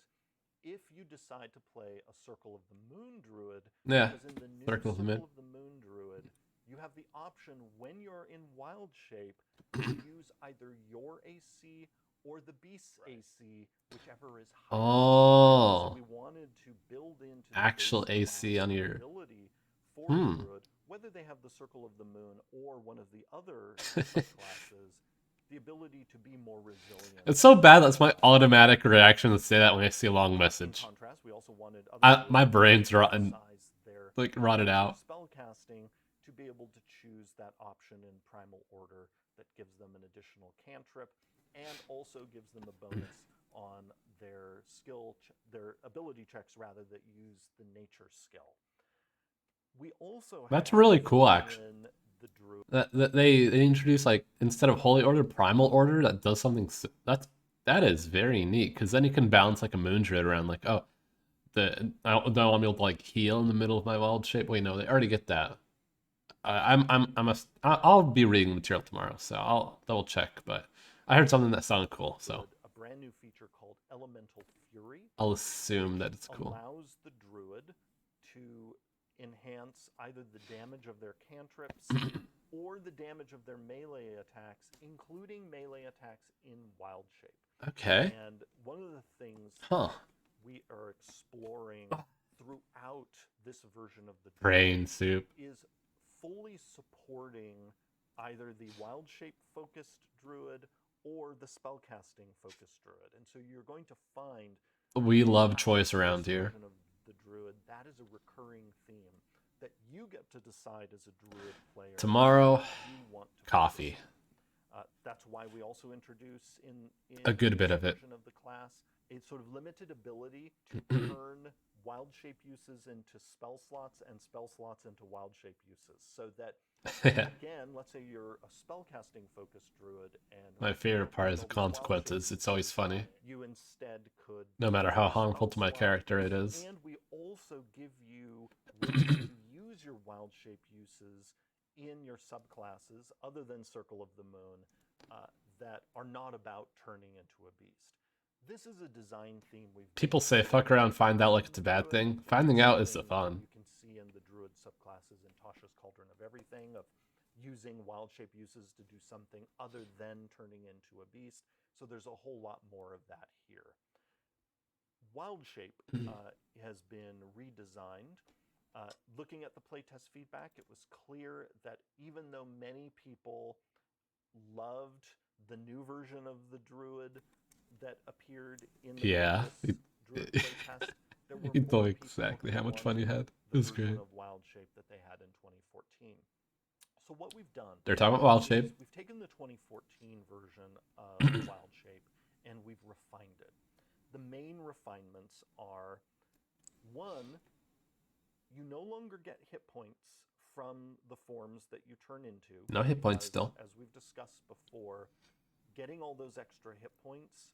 Speaker 3: if you decide to play a Circle of the Moon Druid.
Speaker 1: Yeah.
Speaker 3: Because in the new
Speaker 1: Circle of the Moon.
Speaker 3: Moon Druid, you have the option when you're in Wild Shape to use either your AC or the beast's AC, whichever is higher.
Speaker 1: Oh.
Speaker 3: So we wanted to build into the
Speaker 1: Actual
Speaker 3: base
Speaker 1: AC
Speaker 3: class
Speaker 1: on your-
Speaker 3: ability for the druid, whether they have the Circle of the Moon or one of the other subclasses, the ability to be more resilient.
Speaker 1: It's so bad that's my automatic reaction to say that when I see a long message.
Speaker 3: In contrast, we also wanted other
Speaker 1: My
Speaker 3: druids
Speaker 1: brain's
Speaker 3: to
Speaker 1: rotten.
Speaker 3: exercise their
Speaker 1: Like, rotted out.
Speaker 3: spellcasting to be able to choose that option in Primal Order that gives them an additional cantrip and also gives them a bonus on their their ability checks rather that use the nature skill. We also
Speaker 1: That's
Speaker 3: have
Speaker 1: really cool, actually.
Speaker 3: in the druid
Speaker 1: That they introduce, like, instead of Holy Order, Primal Order that does something. That is very neat, because then you can balance like a Moon Druid around, like, oh, I don't want to be able to like heal in the middle of my Wild Shape. Wait, no, they already get that. I'll be reading material tomorrow, so I'll double check. But I heard something that sounded cool, so
Speaker 3: a brand new feature called Elemental Fury.
Speaker 1: I'll assume that it's cool.
Speaker 3: Allows the druid to enhance either the damage of their cantrips or the damage of their melee attacks, including melee attacks in Wild Shape.
Speaker 1: Okay.
Speaker 3: And one of the things
Speaker 1: Huh.
Speaker 3: we are exploring throughout this version of the
Speaker 1: Brain soup.
Speaker 3: is fully supporting either the Wild Shape focused druid or the spellcasting focused druid. And so you're going to find
Speaker 1: We love
Speaker 3: that
Speaker 1: choice
Speaker 3: this
Speaker 1: around here.
Speaker 3: version of the druid, that is a recurring theme that you get to decide as a druid player.
Speaker 1: Tomorrow,
Speaker 3: you want to
Speaker 1: coffee.
Speaker 3: focus on. That's why we also introduce in
Speaker 1: A good bit
Speaker 3: this
Speaker 1: of it.
Speaker 3: version of the class a sort of limited ability to turn wild shape uses into spell slots and spell slots into wild shape uses, so that again, let's say you're a spellcasting focused druid, and
Speaker 1: My
Speaker 3: you
Speaker 1: favorite
Speaker 3: don't
Speaker 1: part
Speaker 3: need
Speaker 1: is the
Speaker 3: all these wild shape
Speaker 1: consequences. It's always
Speaker 3: uses.
Speaker 1: funny.
Speaker 3: You instead could
Speaker 1: No matter
Speaker 3: turn
Speaker 1: how
Speaker 3: a spell
Speaker 1: harmful to my
Speaker 3: slot,
Speaker 1: character it is.
Speaker 3: and we also give you ways to use your wild shape uses in your subclasses other than Circle of the Moon that are not about turning into a beast. This is a design theme we've
Speaker 1: People say fuck around, find out like it's a bad thing. Finding out is the fun.
Speaker 3: you can see in the druid subclasses in Tasha's Cauldron of Everything, of using wild shape uses to do something other than turning into a beast. So there's a whole lot more of that here. Wild shape has been redesigned. Looking at the playtest feedback, it was clear that even though many people loved the new version of the druid that appeared in the
Speaker 1: Yeah.
Speaker 3: previous druid playtest, there were
Speaker 1: You
Speaker 3: more
Speaker 1: know
Speaker 3: people
Speaker 1: exactly
Speaker 3: who
Speaker 1: how much fun you
Speaker 3: wanted
Speaker 1: had. It
Speaker 3: the
Speaker 1: was
Speaker 3: version
Speaker 1: great.
Speaker 3: of wild shape that they had in 2014. So what we've done,
Speaker 1: They're talking about wild
Speaker 3: is
Speaker 1: shape.
Speaker 3: we've taken the 2014 version of wild shape and we've refined it. The main refinements are, one, you no longer get hit points from the forms that you turn into.
Speaker 1: No hit points still.
Speaker 3: As we've discussed before, getting all those extra hit points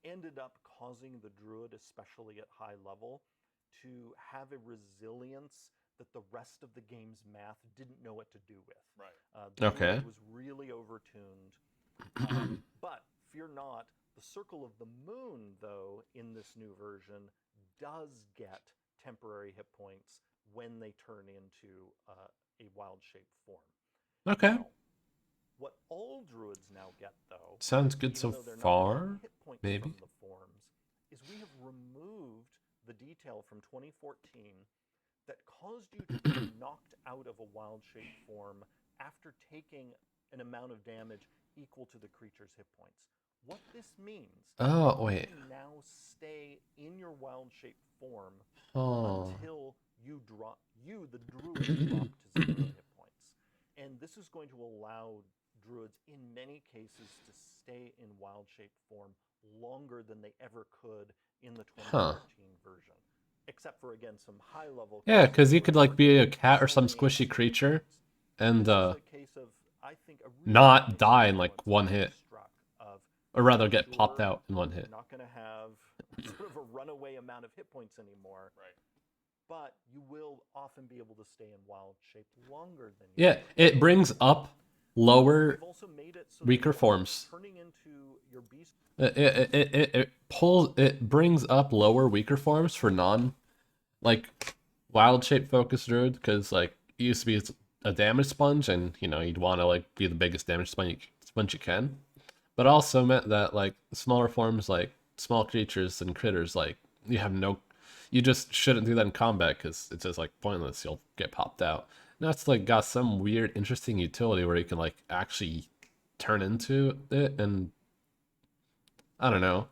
Speaker 3: ended up causing the druid, especially at high level, to have a resilience that the rest of the game's math didn't know what to do with.
Speaker 2: Right.
Speaker 3: The
Speaker 1: Okay.
Speaker 3: druid was really overtuned. But fear not, the Circle of the Moon, though, in this new version, does get temporary hit points when they turn into a wild shape form.
Speaker 1: Okay.
Speaker 3: Now, what all druids now get, though,
Speaker 1: Sounds good
Speaker 3: even
Speaker 1: so
Speaker 3: though they're not
Speaker 1: far.
Speaker 3: getting hit points
Speaker 1: Maybe.
Speaker 3: from the forms, is we have removed the detail from 2014 that caused you to be knocked out of a wild shape form after taking an amount of damage equal to the creature's hit points. What this means
Speaker 1: Oh,
Speaker 3: is
Speaker 1: wait.
Speaker 3: you can now stay in your wild shape form
Speaker 1: Oh.
Speaker 3: until you, the druid, drop to 0 hit points. And this is going to allow druids, in many cases, to stay in wild shape form longer than they ever could in the 2014 version. Except for, again, some high level.
Speaker 1: Yeah, because you could like be a cat or some
Speaker 3: so many
Speaker 1: squishy creature and
Speaker 3: This is a case of, I think, a really
Speaker 1: not
Speaker 3: nice
Speaker 1: die in like
Speaker 3: balance
Speaker 1: one
Speaker 3: that we
Speaker 1: hit.
Speaker 3: struck of,
Speaker 1: Or rather get popped
Speaker 3: sure,
Speaker 1: out in one hit.
Speaker 3: You're not going to have sort of a runaway amount of hit points anymore.
Speaker 2: Right.
Speaker 3: But you will often be able to stay in wild shape longer than you
Speaker 1: Yeah,
Speaker 3: would.
Speaker 1: it brings up lower,
Speaker 3: We've also made it so
Speaker 1: weaker
Speaker 3: that
Speaker 1: forms.
Speaker 3: turning into your beast.
Speaker 1: It brings up lower, weaker forms for non, like, wild shape focused druid, because like it used to be a damage sponge, and you know you'd want to like be the biggest damage sponge you can, but also meant that like smaller forms, like small creatures and critters, like you just shouldn't do that in combat because it's just like pointless. You'll get popped out. Now it's like got some weird, interesting utility where you can like actually turn into it, and I don't know.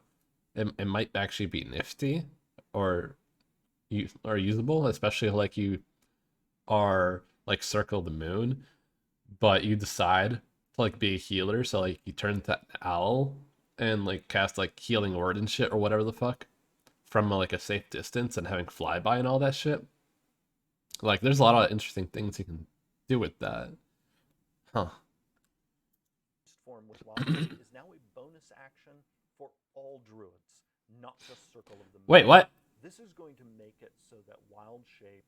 Speaker 1: It might actually be nifty or usable, especially like you are like Circle the Moon, but you decide to like be a healer, so like you turn to owl and like cast like healing word and shit or whatever the fuck from like a safe distance and having flyby and all that shit. Like there's a lot of interesting things you can do with that. Huh.
Speaker 3: Form with wild shape is now a bonus action for all druids, not just Circle of the Moon.
Speaker 1: Wait, what?
Speaker 3: This is going to make it so that wild shape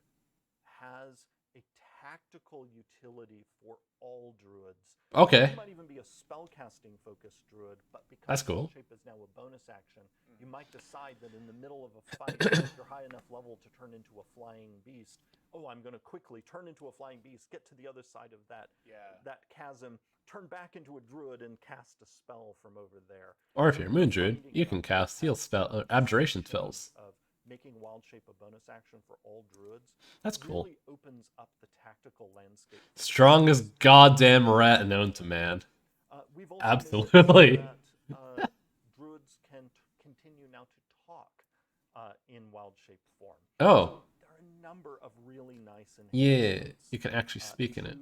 Speaker 3: has a tactical utility for all druids.
Speaker 1: Okay.
Speaker 3: You might even be a spellcasting focused druid, but because
Speaker 1: That's cool.
Speaker 3: wild shape is now a bonus action, you might decide that in the middle of a fight, if you're high enough level to turn into a flying beast, oh, I'm going to quickly turn into a flying beast, get to the other side of that chasm, turn back into a druid and cast a spell from over there.
Speaker 1: Or if you're a moon druid, you can cast heal spell abjuration spells.
Speaker 3: Of making wild shape a bonus action for all druids.
Speaker 1: That's cool.
Speaker 3: Really opens up the tactical landscape.
Speaker 1: Strongest goddamn rat known to man.
Speaker 3: We've also
Speaker 1: Absolutely.
Speaker 3: noticed that druids can continue now to talk in wild shape form.
Speaker 1: Oh,
Speaker 3: So there are a number of really nice
Speaker 1: yeah,
Speaker 3: enhancements
Speaker 1: you can actually speak in
Speaker 3: to
Speaker 1: it.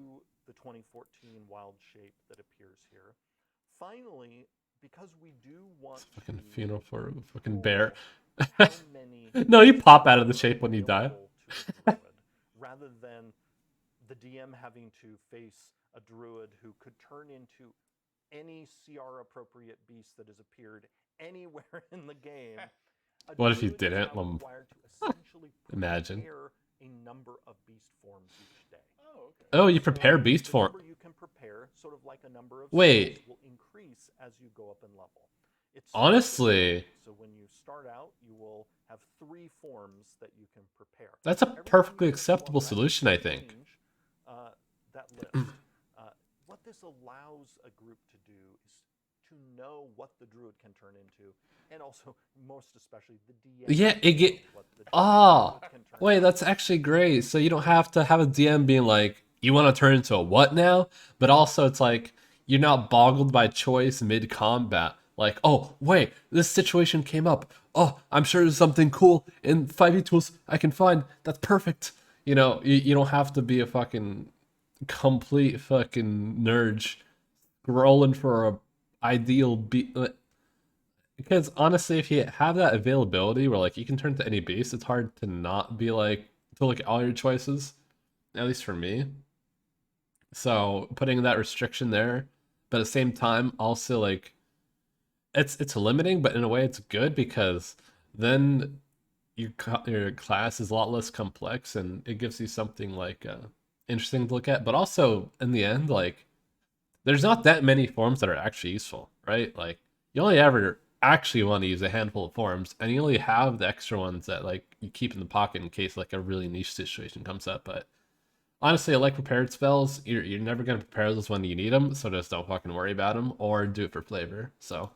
Speaker 3: the 2014 wild shape that appears here. Finally, because we do want
Speaker 1: It's a fucking
Speaker 3: to
Speaker 1: funeral for a fucking bear.
Speaker 3: control how many
Speaker 1: No, you pop out of the
Speaker 3: beasts
Speaker 1: shape
Speaker 3: are
Speaker 1: when you die.
Speaker 3: available to a druid, rather than the DM having to face a druid who could turn into any CR appropriate beast that has appeared anywhere in the game. A
Speaker 1: What if you
Speaker 3: druid is
Speaker 1: didn't?
Speaker 3: now required to essentially
Speaker 1: Imagine.
Speaker 3: prepare a number of beast forms each day.
Speaker 2: Oh, okay.
Speaker 1: Oh, you
Speaker 3: So
Speaker 1: prepare beast
Speaker 3: the
Speaker 1: form.
Speaker 3: number you can prepare, sort of like a number of
Speaker 1: Wait.
Speaker 3: spells, will increase as you go up in level. It starts at
Speaker 1: Honestly,
Speaker 3: 1. So when you start out, you will have 3 forms that you can prepare.
Speaker 1: that's a
Speaker 3: Every time
Speaker 1: perfectly
Speaker 3: you hit
Speaker 1: acceptable
Speaker 3: 1, that
Speaker 1: solution, I think.
Speaker 3: change that list. What this allows a group to do is to know what the druid can turn into, and also, most especially, the DM.
Speaker 1: Yeah, it
Speaker 3: knows
Speaker 1: get.
Speaker 3: what the
Speaker 1: Ah,
Speaker 3: druid can turn
Speaker 1: wait,
Speaker 3: into.
Speaker 1: that's actually great. So you don't have to have a DM being like, you want to turn into a what now? But also, it's like, you're not boggled by choice mid combat. Like, oh, wait, this situation came up. Oh, I'm sure there's something cool in 5e tools I can find. That's perfect. You don't have to be a fucking complete fucking nerd scrolling for a ideal beat. Because honestly, if you have that availability where like you can turn to any beast, it's hard to not be like to look at all your choices. At least for me. So putting that restriction there, but at the same time, also like it's limiting, but in a way it's good because then your class is a lot less complex and it gives you something like interesting to look at. But also in the end, like there's not that many forms that are actually useful, right? Like you only ever actually want to use a handful of forms, and you only have the extra ones that like you keep in the pocket in case like a really niche situation comes up. But honestly, I like prepared spells. You're never gonna prepare those when you need them, so just don't fucking worry about them or do it for flavor. So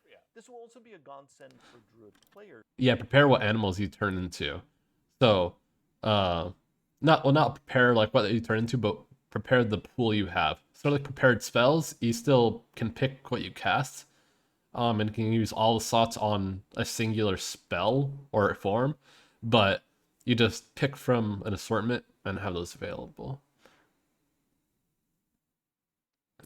Speaker 2: Yeah.
Speaker 3: This will also be a godsend for druid players.
Speaker 1: yeah, prepare what animals you turn into. So not prepare like what you turn into, but prepare the pool you have. So like prepared spells, you still can pick what you cast, and can use all the slots on a singular spell or form, but you just pick from an assortment and have those available.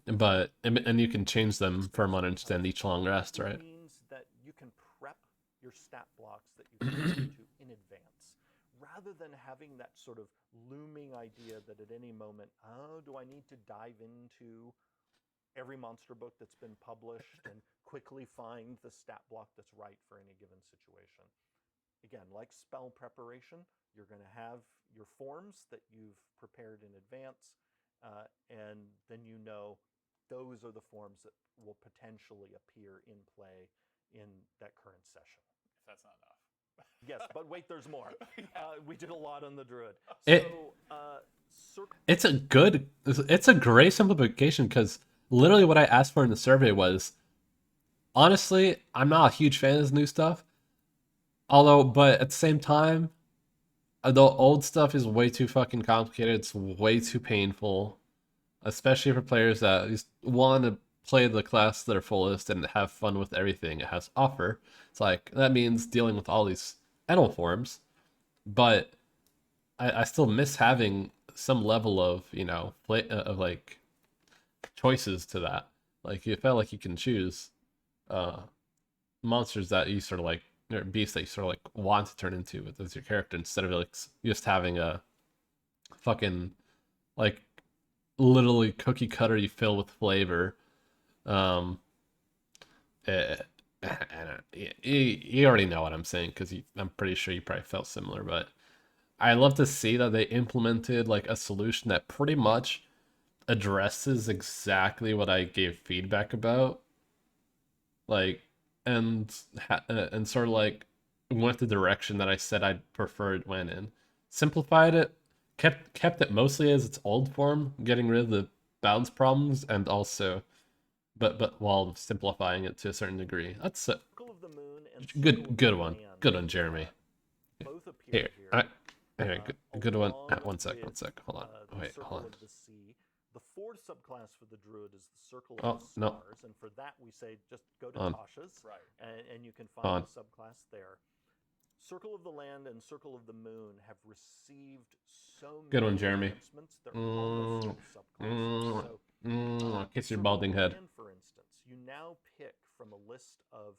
Speaker 1: And you can change them for a month and extend each long rest, right?
Speaker 3: Means that you can prep your stat blocks that you can into in advance, rather than having that sort of looming idea that at any moment, oh, do I need to dive into every monster book that's been published and quickly find the stat block that's right for any given situation. Again, like spell preparation, you're going to have your forms that you've prepared in advance, and then you know those are the forms that will potentially appear in play in that current session.
Speaker 2: If that's not enough.
Speaker 3: Yes, but wait, there's more. We did a lot on the druid.
Speaker 1: It- It's a great simplification because literally what I asked for in the survey was, honestly, I'm not a huge fan of this new stuff. Although, but at the same time, the old stuff is way too fucking complicated. It's way too painful, especially for players that just want to play the class to their fullest and have fun with everything it has to offer. It's like that means dealing with all these animal forms, but I still miss having some level of play of like choices to that. Like you felt like you can choose uh monsters that you sort of like, or beasts that you sort of like want to turn into with your character instead of like just having a fucking like literally cookie cutter you fill with flavor. Um, eh, you already know what I'm saying because I'm pretty sure you probably felt similar, but I love to see that they implemented like a solution that pretty much addresses exactly what I gave feedback about, like, and sort of like went the direction that I said I'd prefer it went in. Simplified it, kept it mostly as its old form, getting rid of the bounce problems, and also, but while simplifying it to a certain degree. That's a
Speaker 3: Circle of the Moon and
Speaker 1: good
Speaker 3: Circle of
Speaker 1: good
Speaker 3: the
Speaker 1: one.
Speaker 3: Land,
Speaker 1: Good one, Jeremy.
Speaker 3: both appear
Speaker 1: Here,
Speaker 3: here.
Speaker 1: good one.
Speaker 3: Along
Speaker 1: One sec.
Speaker 3: with,
Speaker 1: Hold on. Wait,
Speaker 3: the
Speaker 1: hold
Speaker 3: Circle
Speaker 1: on.
Speaker 3: of the Sea, The fourth subclass for the druid is the Circle
Speaker 1: Oh,
Speaker 3: of the
Speaker 1: no.
Speaker 3: Stars, and for that we say just go to
Speaker 1: On.
Speaker 3: Tasha's,
Speaker 2: Right.
Speaker 3: and you can
Speaker 1: On.
Speaker 3: find the subclass there. Circle of the Land and Circle of the Moon have received so
Speaker 1: Good
Speaker 3: many
Speaker 1: one, Jeremy.
Speaker 3: enhancements. They're almost all subclasses. So,
Speaker 1: Kiss your
Speaker 3: Circle
Speaker 1: balding
Speaker 3: of the
Speaker 1: head.
Speaker 3: Land, for instance, you now pick from a list of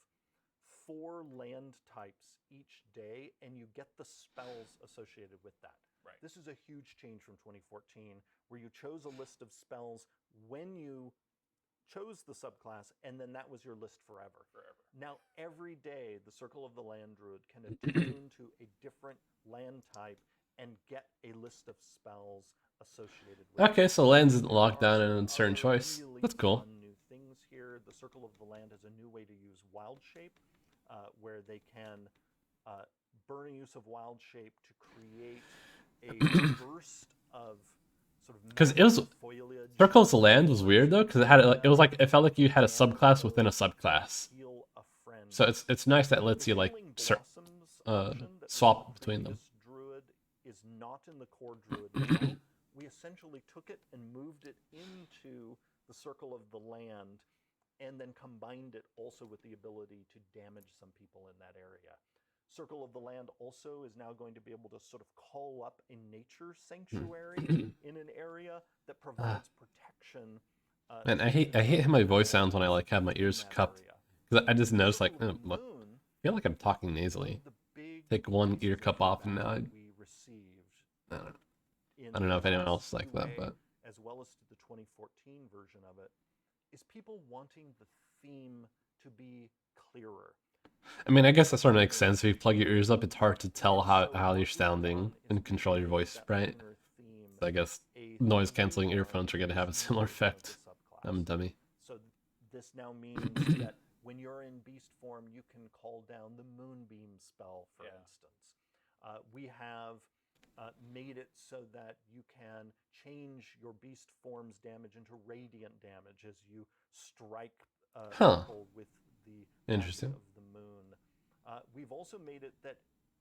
Speaker 3: 4 land types each day, and you get the spells associated with that.
Speaker 2: Right.
Speaker 3: This is a huge change from 2014, where you chose a list of spells when you chose the subclass, and then that was your list forever. Now, every day, the Circle of the Land Druid can attune to a different land type and get a list of spells associated with
Speaker 1: Okay,
Speaker 3: it.
Speaker 1: so lands isn't
Speaker 3: There
Speaker 1: locked
Speaker 3: are
Speaker 1: down in
Speaker 3: some
Speaker 1: a certain
Speaker 3: other
Speaker 1: choice.
Speaker 3: really
Speaker 1: That's cool.
Speaker 3: fun new things here. The Circle of the Land has a new way to use Wild Shape, where they can burn a use of Wild Shape to create a burst of sort of
Speaker 1: 'Cause it was-
Speaker 3: magical foliage.
Speaker 1: Circles of Land was weird though, because it felt like you had a subclass within a subclass.
Speaker 3: Heal a friend.
Speaker 1: So it's nice that it lets
Speaker 3: The
Speaker 1: you like
Speaker 3: Healing Blossoms option that was
Speaker 1: swap
Speaker 3: in
Speaker 1: between them.
Speaker 3: previous Druid is not in the core Druid now. We essentially took it and moved it into the Circle of the Land, and then combined it also with the ability to damage some people in that area. Circle of the Land also is now going to be able to sort of call up a nature sanctuary in an area that provides protection.
Speaker 1: Man, I
Speaker 3: to
Speaker 1: hate how my voice sounds when I like have my ears
Speaker 3: in that
Speaker 1: cupped.
Speaker 3: area.
Speaker 1: Because I just noticed like,
Speaker 3: Circle of the
Speaker 1: I
Speaker 3: Moon,
Speaker 1: feel like I'm talking
Speaker 3: one
Speaker 1: nasally.
Speaker 3: of the big
Speaker 1: Take one
Speaker 3: pieces
Speaker 1: ear
Speaker 3: of
Speaker 1: cup off and
Speaker 3: feedback
Speaker 1: now
Speaker 3: we received
Speaker 1: I don't know.
Speaker 3: in
Speaker 1: I don't know
Speaker 3: the
Speaker 1: if anyone
Speaker 3: last
Speaker 1: else is like that,
Speaker 3: UA,
Speaker 1: but
Speaker 3: as well as to the 2014 version of it, is people wanting the theme to be clearer.
Speaker 1: I mean, I guess that sort of makes sense. If you plug your ears up, it's hard to tell how you're sounding and control your voice, right? So I guess noise canceling earphones are going to have a similar effect. I'm a dummy.
Speaker 3: So this now means that when you're in beast form, you can call down the Moonbeam spell, for instance. We have made it so that you can change your beast form's damage into radiant damage as you strike people with the
Speaker 1: Interesting.
Speaker 3: magic of the moon. We've also made it that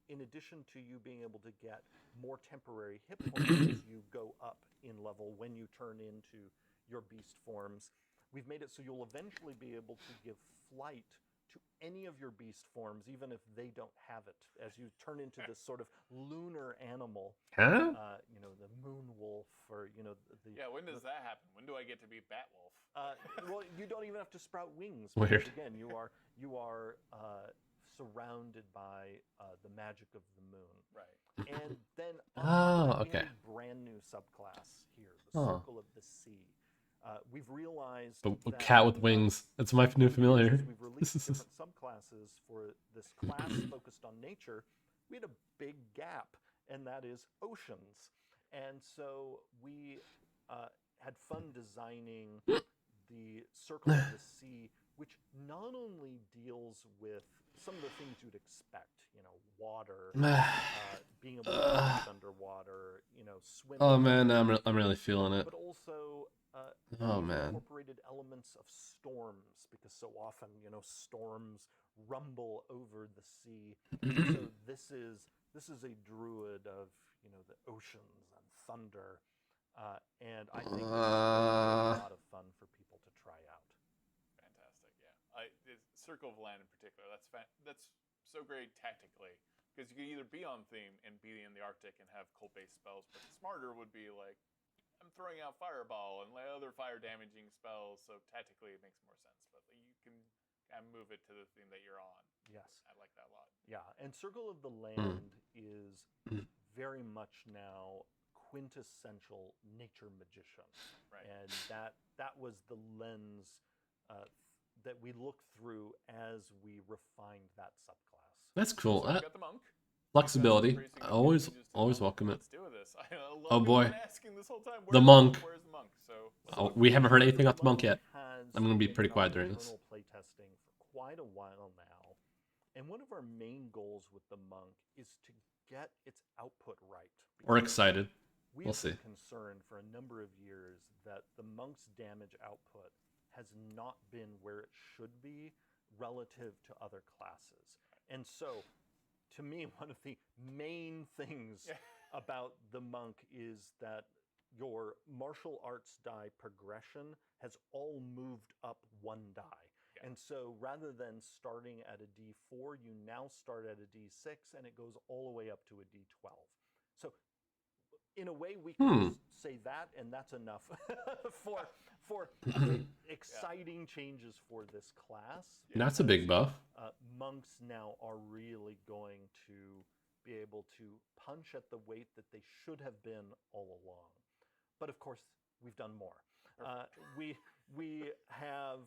Speaker 3: in addition to you being able to get more temporary hit points as you go up in level when you turn into your beast forms, we've made it so you'll eventually be able to give flight to any of your beast forms, even if they don't have it, as you turn into this sort of lunar animal.
Speaker 1: Huh?
Speaker 3: You know, the moon wolf, or
Speaker 2: Yeah, when does that happen? When do I get to be Batwolf?
Speaker 3: well, you don't even have to sprout wings.
Speaker 1: Weird.
Speaker 3: Because, again, you are surrounded by the magic of the moon.
Speaker 2: Right.
Speaker 3: And then
Speaker 1: Okay.
Speaker 3: a brand new subclass here, the Circle of the Sea. We've realized
Speaker 1: But a
Speaker 3: that
Speaker 1: cat with wings. That's my new familiar.
Speaker 3: We've released different subclasses for this class focused on nature. We had a big gap, and that is oceans. And so we had fun designing the Circle of the Sea, which not only deals with some of the things you'd expect, water, being able to breathe underwater, swimming.
Speaker 1: Oh man, I'm really feeling it.
Speaker 3: But also,
Speaker 1: Oh
Speaker 3: we've
Speaker 1: man.
Speaker 3: incorporated elements of storms, because so often, storms rumble over the sea. So this is a druid of, the oceans and thunder, and I think it's a lot of fun for people to try out.
Speaker 2: Fantastic, yeah. The Circle of Land in particular, that's so great tactically, because you could either be on theme and be in the Arctic and have cold-based spells, but smarter would be like, I'm throwing out Fireball and other fire-damaging spells, so tactically it makes more sense. But you can kind of move it to the theme that you're on.
Speaker 3: Yes.
Speaker 2: I like that a lot.
Speaker 3: Yeah, and Circle of the Land is very much now quintessential nature magician.
Speaker 2: Right.
Speaker 3: And that was the lens that we looked through as we refined that subclass.
Speaker 1: That's cool.
Speaker 2: So I've got the monk.
Speaker 1: Flexibility.
Speaker 2: We've got some
Speaker 1: I
Speaker 2: crazy
Speaker 1: always
Speaker 2: changes to the monk.
Speaker 1: welcome it.
Speaker 2: Let's do this. I love
Speaker 1: Oh,
Speaker 2: people
Speaker 1: boy.
Speaker 2: been asking this whole time.
Speaker 1: The
Speaker 2: Where's
Speaker 1: monk.
Speaker 2: Where's the monk? So
Speaker 1: We haven't heard anything about the monk yet.
Speaker 3: Has
Speaker 1: I'm gonna be
Speaker 3: been
Speaker 1: pretty quiet
Speaker 3: in
Speaker 1: during this.
Speaker 3: internal playtesting for quite a while now, and one of our main goals with the monk is to get its output right.
Speaker 1: We're
Speaker 3: because
Speaker 1: excited.
Speaker 3: We
Speaker 1: We'll
Speaker 3: have
Speaker 1: see.
Speaker 3: been concerned for a number of years that the monk's damage output has not been where it should be relative to other classes. And so, to me, one of the main things about the monk is that your martial arts die progression has all moved up one die.
Speaker 2: Yeah.
Speaker 3: And so rather than starting at a D4, you now start at a D6 and it goes all the way up to a D12. So in a way, we can just say that, and that's enough for exciting changes for this class.
Speaker 1: That's a big buff.
Speaker 3: Monks now are really going to be able to punch at the weight that they should have been all along. But of course, we've done more. We have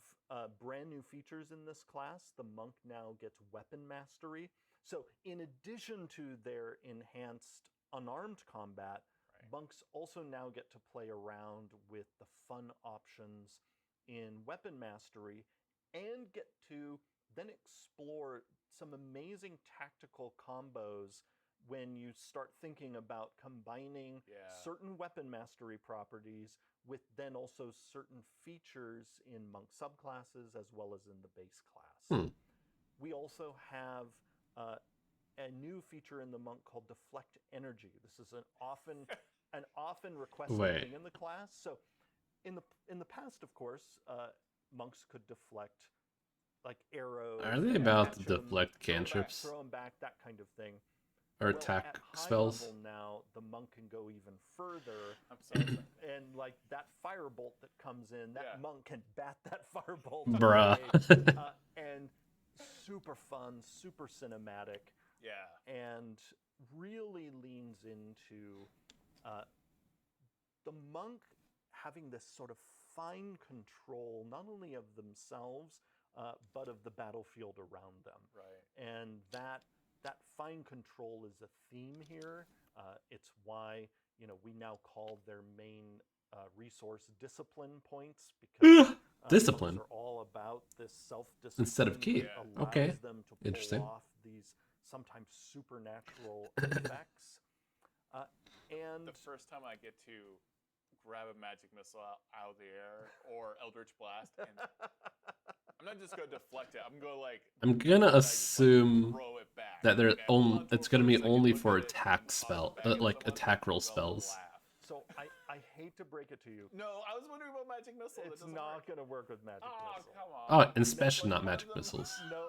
Speaker 3: brand new features in this class. The monk now gets weapon mastery. So in addition to their enhanced unarmed combat, monks also now get to play around with the fun options in weapon mastery and get to then explore some amazing tactical combos when you start thinking about combining certain weapon mastery properties with then also certain features in monk subclasses as well as in the base class. We also have a new feature in the monk called Deflect Energy. This is an often requested thing in the class. So in the past, of course, monks could deflect like arrows.
Speaker 1: Are they about to deflect cantrips?
Speaker 3: Throw them back, that kind of thing.
Speaker 1: Or attack spells?
Speaker 3: Level now, the monk can go even further. And like that firebolt that comes in, that monk can bat that firebolt.
Speaker 1: Bruh.
Speaker 3: And super fun, super cinematic.
Speaker 2: Yeah.
Speaker 3: And really leans into the monk having this sort of fine control, not only of themselves, but of the battlefield around them.
Speaker 2: Right.
Speaker 3: And that fine control is a theme here. It's why we now call their main resource discipline points, because
Speaker 1: discipline
Speaker 3: monks are all about this self-discipline
Speaker 1: instead of key.
Speaker 3: that allows
Speaker 1: Okay,
Speaker 3: them to pull
Speaker 1: interesting.
Speaker 3: off these sometimes supernatural effects. And
Speaker 2: the first time I get to grab a magic missile out of the air or Eldritch Blast, and I'm not just going to deflect it. I'm going
Speaker 1: I'm gonna assume
Speaker 2: throw it back.
Speaker 1: that they're
Speaker 2: Okay,
Speaker 1: it's gonna be only for attack spell, like attack roll spells.
Speaker 3: So I hate to break it to you.
Speaker 2: No, I was wondering about magic missile.
Speaker 3: It's not going to work with magic missile.
Speaker 2: Come on.
Speaker 1: Oh, and especially not magic missiles.
Speaker 3: No.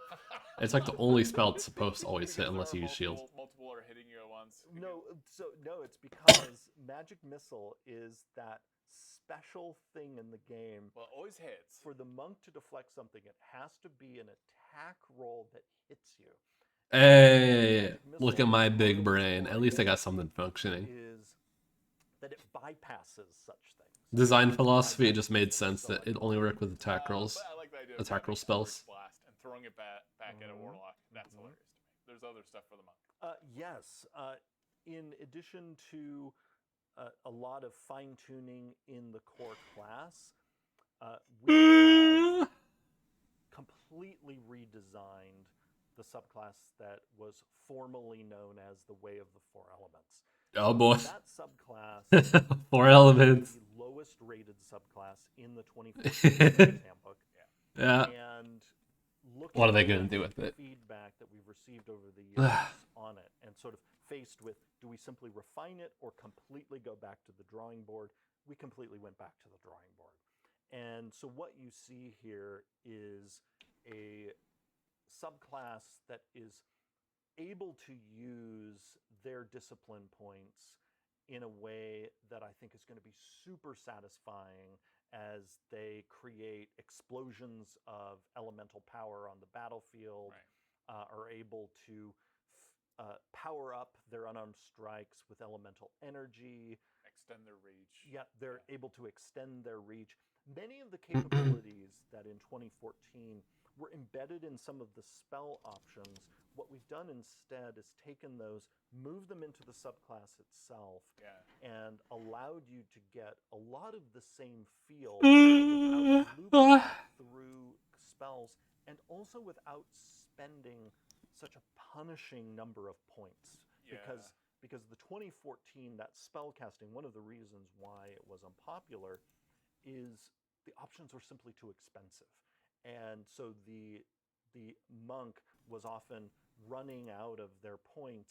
Speaker 1: It's like the only spell it's supposed to always hit unless you use shield.
Speaker 2: Multiple are hitting you at once.
Speaker 3: No, it's because magic missile is that special thing in the game.
Speaker 2: Well, it always hits.
Speaker 3: For the monk to deflect something, it has to be an attack roll that hits you.
Speaker 1: Hey, look at my big brain. At least I got something functioning.
Speaker 3: Is that it bypasses such things.
Speaker 1: Design philosophy, it just made sense that it only worked with attack rolls.
Speaker 2: But I like the idea of
Speaker 1: attack roll
Speaker 2: grabbing
Speaker 1: spells.
Speaker 2: Blast and throwing it back at a warlock. That's hilarious to me. There's other stuff for the monk.
Speaker 3: Yes. In addition to a lot of fine-tuning in the core class, we have completely redesigned the subclass that was formerly known as the Way of the Four Elements.
Speaker 1: Oh boy.
Speaker 3: That subclass
Speaker 1: 4 elements.
Speaker 3: The lowest rated subclass in the 2014 handbook.
Speaker 1: Yeah.
Speaker 3: And
Speaker 1: What are they going to do with it?
Speaker 3: Feedback that we've received over the years on it, and sort of faced with, do we simply refine it or completely go back to the drawing board? We completely went back to the drawing board. And so what you see here is a subclass that is able to use their discipline points in a way that I think is going to be super satisfying as they create explosions of elemental power on the battlefield, are able to power up their unarmed strikes with elemental energy.
Speaker 2: Extend their reach.
Speaker 3: Yeah, they're able to extend their reach. Many of the capabilities that in 2014 were embedded in some of the spell options, what we've done instead is taken those, moved them into the subclass itself, and allowed you to get a lot of the same feel without looping through spells, and also without spending such a punishing number of points. Because the 2014, that spell casting, one of the reasons why it was unpopular is the options were simply too expensive. And so the monk was often running out of their points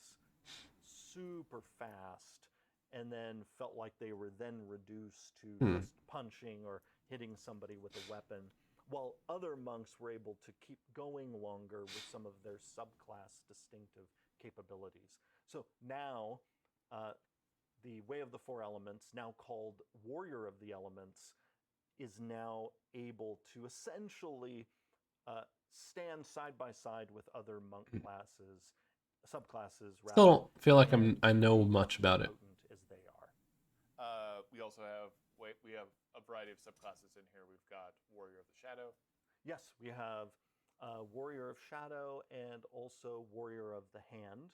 Speaker 3: super fast and then felt like they were then reduced to just punching or hitting somebody with a weapon, while other monks were able to keep going longer with some of their subclass distinctive capabilities. So now, the Way of the Four Elements, now called Warrior of the Elements, is now able to essentially stand side by side with other monk classes, subclasses rather.
Speaker 1: Still don't feel like
Speaker 3: and
Speaker 1: I know
Speaker 3: be
Speaker 1: much
Speaker 3: just as
Speaker 1: about it.
Speaker 3: potent as they are.
Speaker 2: We also have we have a variety of subclasses in here. We've got Warrior of the Shadow.
Speaker 3: Yes, we have Warrior of Shadow and also Warrior of the Hand.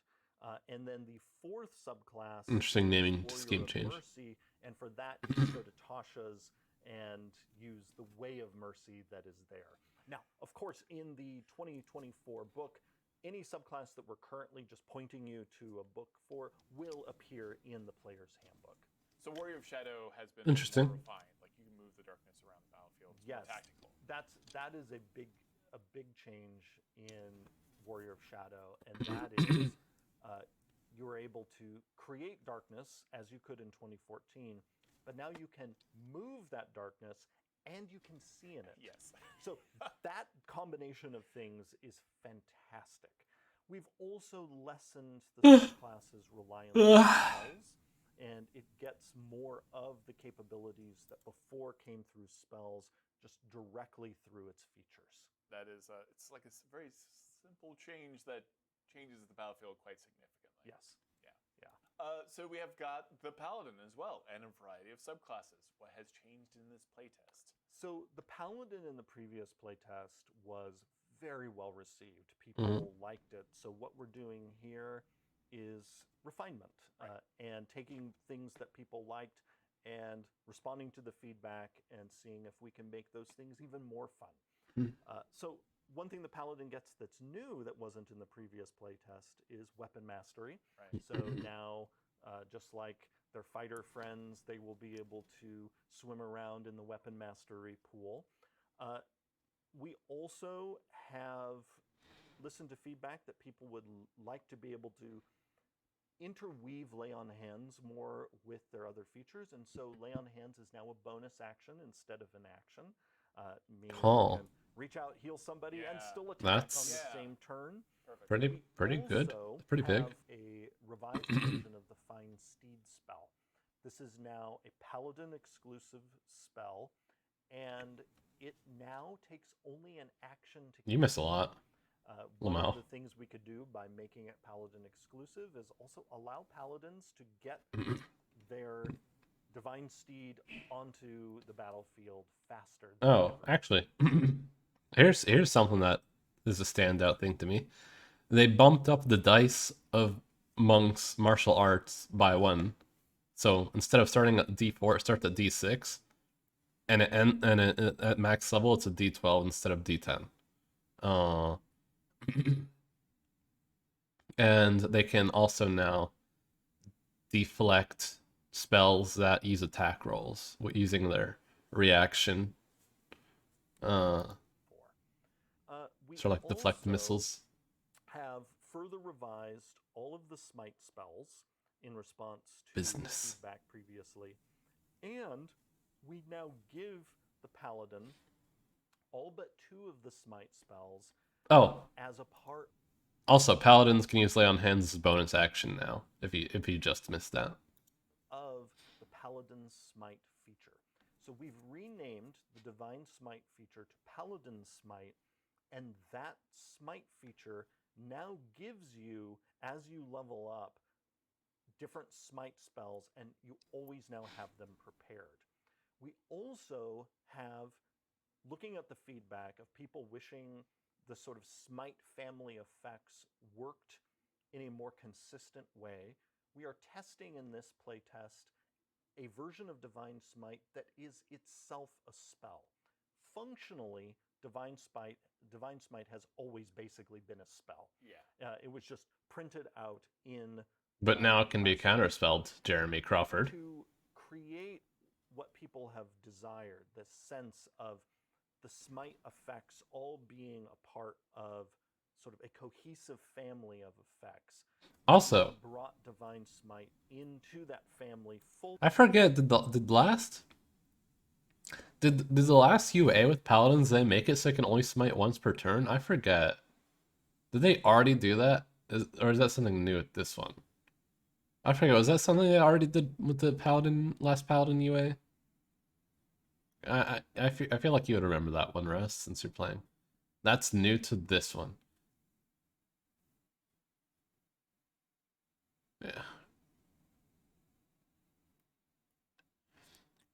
Speaker 3: And then the fourth subclass
Speaker 1: Interesting
Speaker 3: is
Speaker 1: naming
Speaker 3: Warrior
Speaker 1: scheme
Speaker 3: of
Speaker 1: change.
Speaker 3: Mercy, and for that you can go to Tasha's and use the Way of Mercy that is there. Now, of course, in the 2024 book, any subclass that we're currently just pointing you to a book for will appear in the player's handbook.
Speaker 2: So Warrior of Shadow has been
Speaker 1: Interesting.
Speaker 2: more refined. Like you can move the darkness around the battlefield. It's more
Speaker 3: Yes,
Speaker 2: tactical.
Speaker 3: that is a big change in Warrior of Shadow, and that is you were able to create darkness as you could in 2014, but now you can move that darkness and you can see in it.
Speaker 2: Yes.
Speaker 3: So that combination of things is fantastic. We've also lessened the subclass's reliance on spells, and it gets more of the capabilities that before came through spells just directly through its features.
Speaker 2: That is, it's like a very simple change that changes the battlefield quite significantly.
Speaker 3: Yes.
Speaker 2: Yeah. So we have got the Paladin as well, and a variety of subclasses. What has changed in this playtest?
Speaker 3: So the Paladin in the previous playtest was very well received. People liked it. So what we're doing here is refinement, and taking things that people liked and responding to the feedback and seeing if we can make those things even more fun. So one thing the Paladin gets that's new that wasn't in the previous playtest is weapon mastery.
Speaker 2: Right.
Speaker 3: So now, just like their fighter friends, they will be able to swim around in the weapon mastery pool. We also have listened to feedback that people would like to be able to interweave Lay on Hands more with their other features, and so Lay on Hands is now a bonus action instead of an action, meaning you can reach out, heal somebody, and still attack on the same turn.
Speaker 2: Perfect.
Speaker 1: Pretty good. Pretty big.
Speaker 3: We have a revised version of the Fine Steed spell. This is now a Paladin exclusive spell, and it now takes only an action to
Speaker 1: You miss a lot.
Speaker 3: one of the things we could do by making it Paladin exclusive is also allow Paladins to get their Divine Steed onto the battlefield faster.
Speaker 1: Oh, actually, here's something that is a standout thing to me. They bumped up the dice of monks martial arts by 1. So instead of starting at D4, it starts at D6, and at max level it's a D12 instead of D10. And they can also now deflect spells that use attack rolls using their reaction.
Speaker 3: We
Speaker 1: sort of like deflect
Speaker 3: also
Speaker 1: missiles.
Speaker 3: have further revised all of the smite spells in response to
Speaker 1: Business.
Speaker 3: feedback previously, and we now give the Paladin all but 2 of the smite spells as a part.
Speaker 1: Also, paladins can use Lay on Hands as bonus action now, if you just missed that.
Speaker 3: Of the Paladin Smite feature. So we've renamed the Divine Smite feature to Paladin Smite, and that Smite feature now gives you, as you level up, different Smite spells, and you always now have them prepared. We also have, looking at the feedback of people wishing the sort of Smite family effects worked in a more consistent way, we are testing in this playtest a version of Divine Smite that is itself a spell. Functionally, Divine Smite has always basically been a spell.
Speaker 2: Yeah.
Speaker 3: It was just printed out in.
Speaker 1: But now it can be counterspelled, Jeremy Crawford.
Speaker 3: To create what people have desired, this sense of the Smite effects all being a part of sort of a cohesive family of effects.
Speaker 1: Also,
Speaker 3: brought Divine Smite into that family full.
Speaker 1: I forget, did the last UA with Paladins they make it so it can only smite once per turn? I forget. Did they already do that? Or is that something new with this one? I forget, was that something they already did with the last Paladin UA? I feel like you would remember that one, Russ, since you're playing. That's new to this one. Yeah.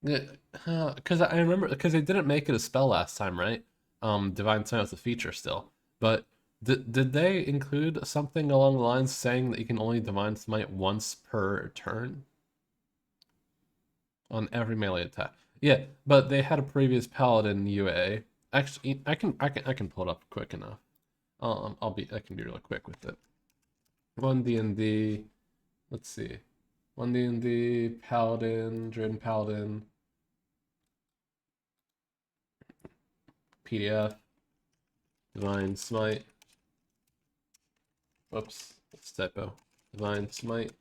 Speaker 1: Because I remember, because they didn't make it a spell last time, right? Divine Smite was a feature still. But did they include something along the lines saying that you can only Divine Smite once per turn? On every melee attack. Yeah, but they had a previous Paladin UA. Actually, I can pull it up quick enough. I can be really quick with it. One D&D. Let's see. One D&D Paladin, Druid Paladin, PDF, Divine Smite. Whoops, that's typo. Divine Smite.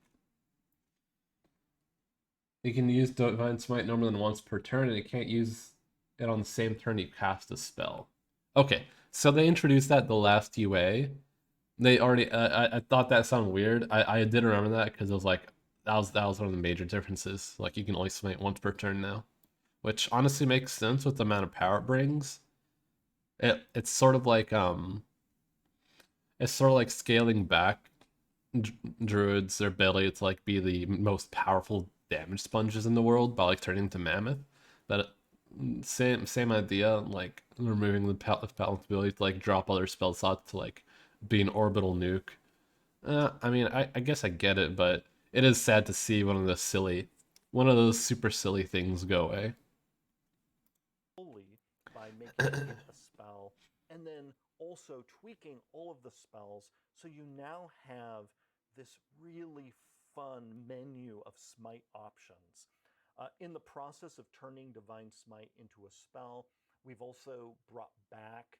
Speaker 1: You can use Divine Smite no more than once per turn, and you can't use it on the same turn you cast a spell. Okay, so they introduced that the last UA. They already. I thought that sounded weird. I did remember that because it was like that was one of the major differences. Like you can only smite once per turn now, which honestly makes sense with the amount of power it brings. It's sort of like it's sort of like scaling back druids their ability to like be the most powerful damage sponges in the world by like turning into mammoth. That same idea, like removing the paladin's ability to like drop other spell slots to like be an orbital nuke. I mean, I guess I get it, but it is sad to see one of those super silly things go away.
Speaker 3: Fully by making it a spell and then also tweaking all of the spells so you now have this really fun menu of smite options. In the process of turning Divine Smite into a spell, we've also brought back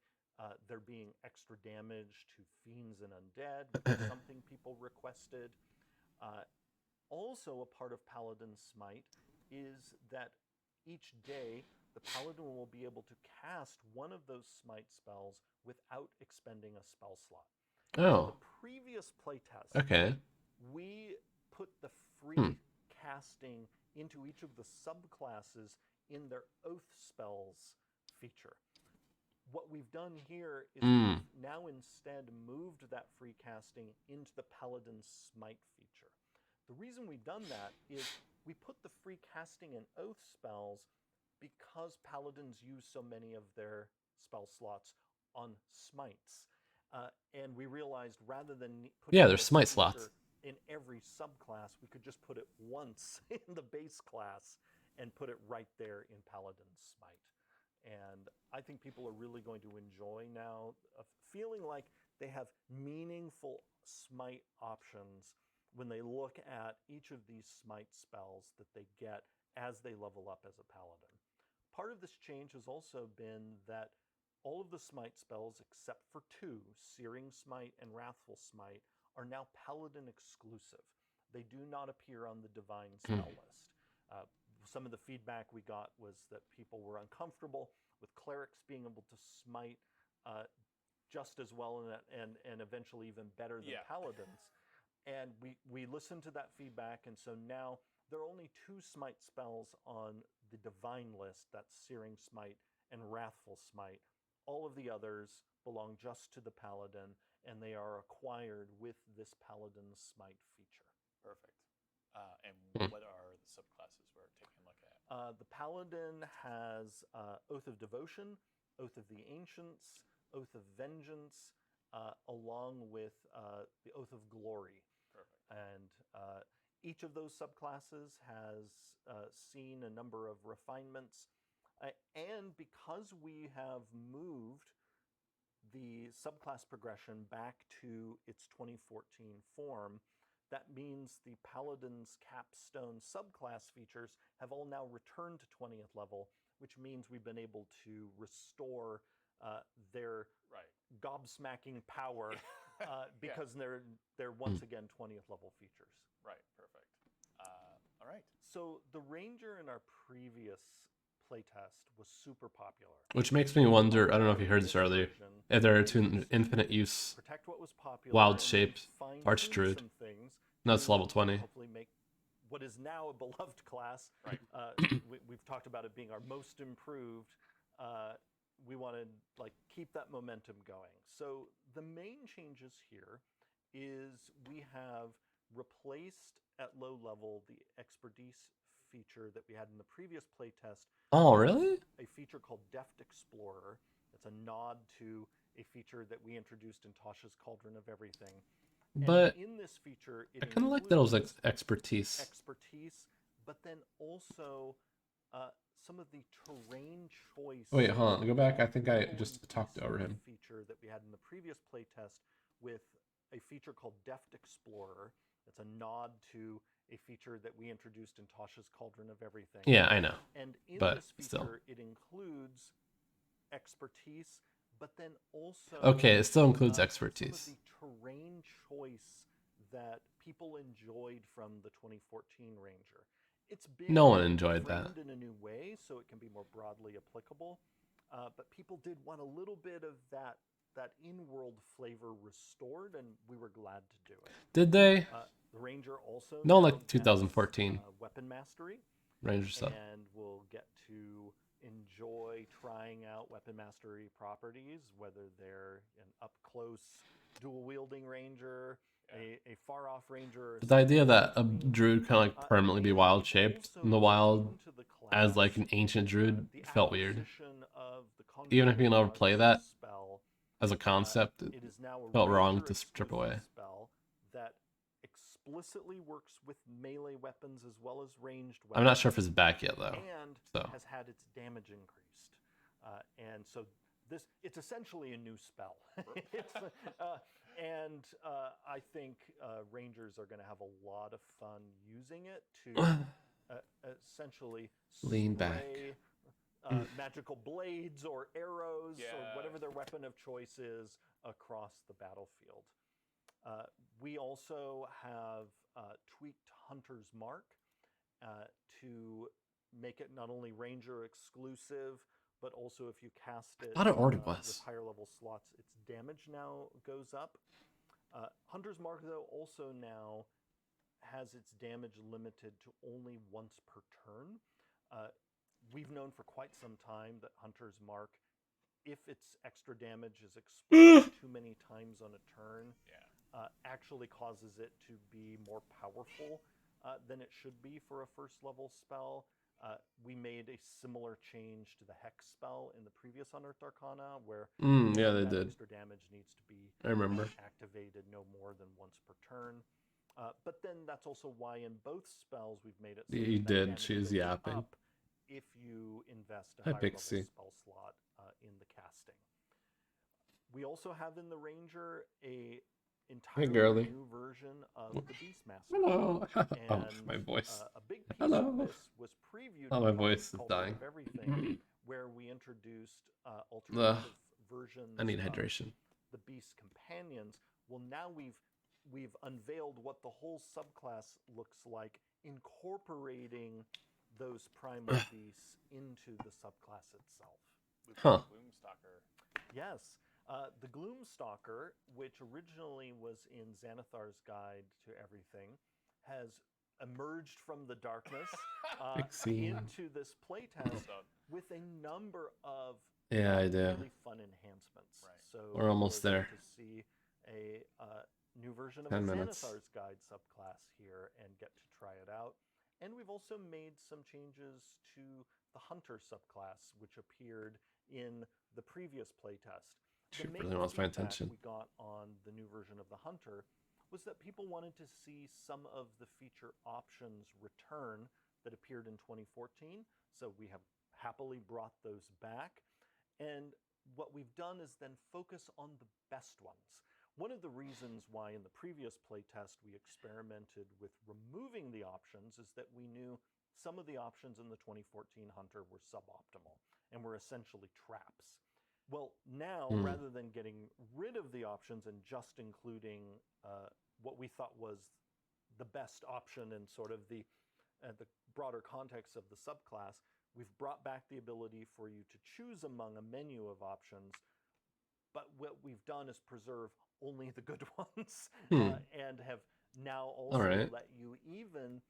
Speaker 3: there being extra damage to fiends and undead, which is something people requested. Uh, Also, a part of Paladin Smite is that each day the Paladin will be able to cast one of those Smite spells without expending a spell slot. In
Speaker 1: Oh,
Speaker 3: the previous playtest,
Speaker 1: okay.
Speaker 3: we put the
Speaker 1: Hmm.
Speaker 3: free casting into each of the subclasses in their Oath spells feature. What we've done here is
Speaker 1: Hmm.
Speaker 3: we've now instead moved that free casting into the Paladin Smite feature. The reason we've done that is we put the free casting and Oath spells because Paladins use so many of their spell slots on Smites. And we realized rather than
Speaker 1: Yeah,
Speaker 3: putting
Speaker 1: there's
Speaker 3: this
Speaker 1: smite slots.
Speaker 3: feature in every subclass, we could just put it once in the base class and put it right there in Paladin Smite. And I think people are really going to enjoy now feeling like they have meaningful smite options when they look at each of these smite spells that they get as they level up as a paladin. Part of this change has also been that all of the smite spells except for two, Searing Smite and Wrathful Smite, are now paladin exclusive. They do not appear on the divine spell list. Uh, some of the feedback we got was that people were uncomfortable with clerics being able to smite uh, just as well and eventually even better than paladins. And we listened to that feedback, and so now there are only two smite spells on the divine list. That's Searing Smite and Wrathful Smite. All of the others belong just to the paladin, and they are acquired with this paladin smite feature.
Speaker 2: Perfect. And
Speaker 1: Hmm.
Speaker 2: what are the subclasses we're taking a look at?
Speaker 3: The Paladin has Oath of Devotion, Oath of the Ancients, Oath of Vengeance, along with the Oath of Glory.
Speaker 2: Perfect.
Speaker 3: And each of those subclasses has seen a number of refinements. And because we have moved the subclass progression back to its 2014 form, that means the Paladin's capstone subclass features have all now returned to 20th level, which means we've been able to restore their
Speaker 2: Right.
Speaker 3: gobsmacking power because they're once again 20th level features.
Speaker 2: Right, perfect. All right.
Speaker 3: So the Ranger in our previous playtest was super popular.
Speaker 1: Which makes me wonder, I don't know if you heard this earlier, if there are two infinite use
Speaker 3: Protect what was popular,
Speaker 1: wild shaped
Speaker 3: fine
Speaker 1: Arch Druid.
Speaker 3: some things.
Speaker 1: No, it's level 20.
Speaker 3: Hopefully make what is now a beloved class.
Speaker 2: Right.
Speaker 3: We've talked about it being our most improved. We want to like keep that momentum going. So the main changes here is we have replaced at low level the expertise feature that we had in the previous playtest.
Speaker 1: Oh, really?
Speaker 3: A feature called Deft Explorer. It's a nod to a feature that we introduced in Tasha's Cauldron of Everything.
Speaker 1: But
Speaker 3: and in this feature,
Speaker 1: I kind of like that it was expertise.
Speaker 3: Expertise, but then also some of the terrain choice.
Speaker 1: Wait, hold on. Go back. I think I just talked over him.
Speaker 3: Feature that we had in the previous playtest with a feature called Deft Explorer. It's a nod to a feature that we introduced in Tasha's Cauldron of Everything.
Speaker 1: Yeah, I know.
Speaker 3: And in
Speaker 1: but
Speaker 3: this feature,
Speaker 1: still.
Speaker 3: it includes expertise, but then also
Speaker 1: Okay, it still includes expertise.
Speaker 3: Some of the terrain choice that people enjoyed from the 2014 Ranger. It's been
Speaker 1: No one enjoyed that.
Speaker 3: framed in a new way, so it can be more broadly applicable. But people did want a little bit of that in-world flavor restored, and we were glad to do it.
Speaker 1: Did they?
Speaker 3: The Ranger also
Speaker 1: No,
Speaker 3: now
Speaker 1: like 2014
Speaker 3: has, weapon mastery,
Speaker 1: Ranger stuff.
Speaker 3: and we'll get to enjoy trying out weapon mastery properties, whether they're an up-close dual-wielding Ranger, a far-off Ranger.
Speaker 1: But the idea that a druid kind of like permanently be wild-shaped in the wild as like an ancient druid felt weird. Even if being able to play that as a concept, it felt wrong to strip away.
Speaker 3: Spell that explicitly works with melee weapons as well as ranged weapons.
Speaker 1: I'm not sure if it's back yet though.
Speaker 3: And has had its damage increased. And so it's essentially a new spell. I think Rangers are going to have a lot of fun using it to essentially
Speaker 1: lean back.
Speaker 3: Magical blades or arrows or whatever their weapon of choice is across the battlefield. We also have tweaked Hunter's Mark to make it not only Ranger exclusive, but also if you cast it with higher level slots, its damage now goes up. Hunter's Mark, though, also now has its damage limited to only once per turn. We've known for quite some time that Hunter's Mark, if its extra damage is exploded too many times on a turn, actually causes it to be more powerful than it should be for a first level spell. We made a similar change to the Hex spell in the previous Unearthed Arcana, where
Speaker 1: they did.
Speaker 3: Extra damage needs to be activated no more than once per turn. But then that's also why in both spells we've made it so
Speaker 1: you
Speaker 3: that
Speaker 1: did.
Speaker 3: damage
Speaker 1: She's
Speaker 3: goes
Speaker 1: yapping.
Speaker 3: up if you invest a higher level spell slot in the casting. We also have in the Ranger a entirely new version of the Beastmaster.
Speaker 1: Hello.
Speaker 3: And
Speaker 1: my voice.
Speaker 3: A big piece of this was previewed.
Speaker 1: My voice is dying.
Speaker 3: Of everything, where we introduced alternative versions.
Speaker 1: I need hydration.
Speaker 3: The Beast Companions. Well, now we've unveiled what the whole subclass looks like, incorporating those primal beasts into the subclass itself.
Speaker 2: Gloomstalker.
Speaker 3: Yes. The Gloomstalker, which originally was in Xanathar's Guide to Everything, has emerged from the darkness into this playtest with a number of really fun enhancements.
Speaker 2: Right.
Speaker 3: So
Speaker 1: we're almost there.
Speaker 3: To see a new version of
Speaker 1: 10
Speaker 3: the
Speaker 1: minutes.
Speaker 3: Xanathar's Guide subclass here and get to try it out. And we've also made some changes to the Hunter subclass, which appeared in the previous playtest.
Speaker 1: She really wants my attention.
Speaker 3: We got on the new version of the Hunter was that people wanted to see some of the feature options return that appeared in 2014. So we have happily brought those back. And what we've done is then focus on the best ones. One of the reasons why in the previous playtest we experimented with removing the options is that we knew some of the options in the 2014 Hunter were suboptimal and were essentially traps. Well, now
Speaker 1: Hmm.
Speaker 3: rather than getting rid of the options and just including what we thought was the best option in sort of the broader context of the subclass, we've brought back the ability for you to choose among a menu of options. But what we've done is preserve only the good ones,
Speaker 1: Hmm.
Speaker 3: and have now
Speaker 1: All
Speaker 3: also
Speaker 1: right.
Speaker 3: let you even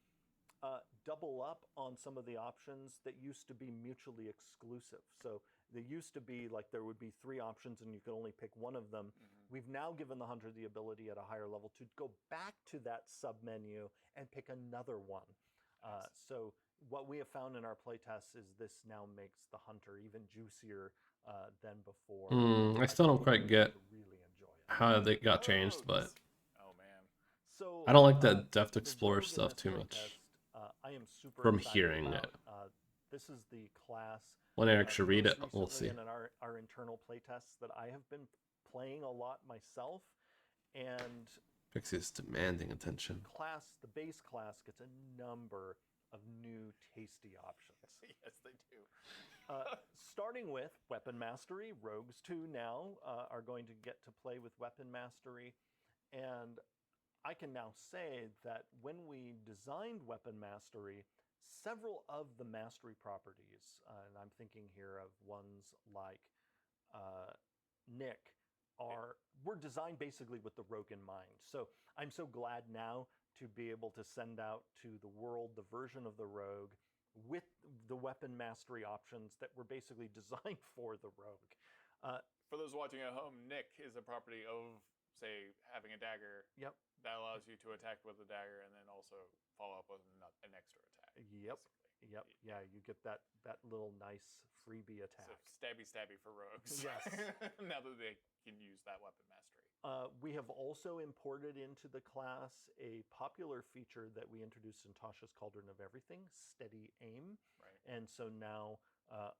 Speaker 3: double up on some of the options that used to be mutually exclusive. So there used to be like there would be 3 options and you could only pick one of them. We've now given the hunter the ability at a higher level to go back to that submenu and pick another one. So what we have found in our playtests is this now makes the hunter even juicier than before.
Speaker 1: I
Speaker 3: I
Speaker 1: still don't
Speaker 3: think
Speaker 1: quite
Speaker 3: you're
Speaker 1: get
Speaker 3: going to really enjoy it.
Speaker 1: how they got changed, but
Speaker 2: Rogues. Oh man.
Speaker 3: So
Speaker 1: I don't like the Depth
Speaker 3: the
Speaker 1: Explorer
Speaker 3: rogue in
Speaker 1: stuff
Speaker 3: this
Speaker 1: too much
Speaker 3: playtest, I am super
Speaker 1: from
Speaker 3: excited
Speaker 1: hearing
Speaker 3: about.
Speaker 1: it.
Speaker 3: This is the class
Speaker 1: When Eric should read
Speaker 3: most
Speaker 1: it, we'll
Speaker 3: recently
Speaker 1: see.
Speaker 3: in our internal playtests that I have been playing a lot myself, and
Speaker 1: Pixie's demanding attention.
Speaker 3: the base class gets a number of new tasty options.
Speaker 2: Yes, they do.
Speaker 3: Starting with weapon mastery, rogues 2 now are going to get to play with weapon mastery, and I can now say that when we designed weapon mastery, several of the mastery properties, and I'm thinking here of ones like Nick, were designed basically with the rogue in mind. So I'm so glad now to be able to send out to the world the version of the rogue with the weapon mastery options that were basically designed for the rogue.
Speaker 2: For those watching at home, Nick is a property of, say, having a dagger.
Speaker 3: Yep.
Speaker 2: That allows you to attack with a dagger and then also follow up with an extra attack.
Speaker 3: Yep.
Speaker 2: Basically.
Speaker 3: Yep. Yeah, you get that little nice freebie attack.
Speaker 2: So stabby for rogues.
Speaker 3: Yes.
Speaker 2: Now that they can use that weapon mastery.
Speaker 3: We have also imported into the class a popular feature that we introduced in Tasha's Cauldron of Everything, steady aim.
Speaker 2: Right.
Speaker 3: And so now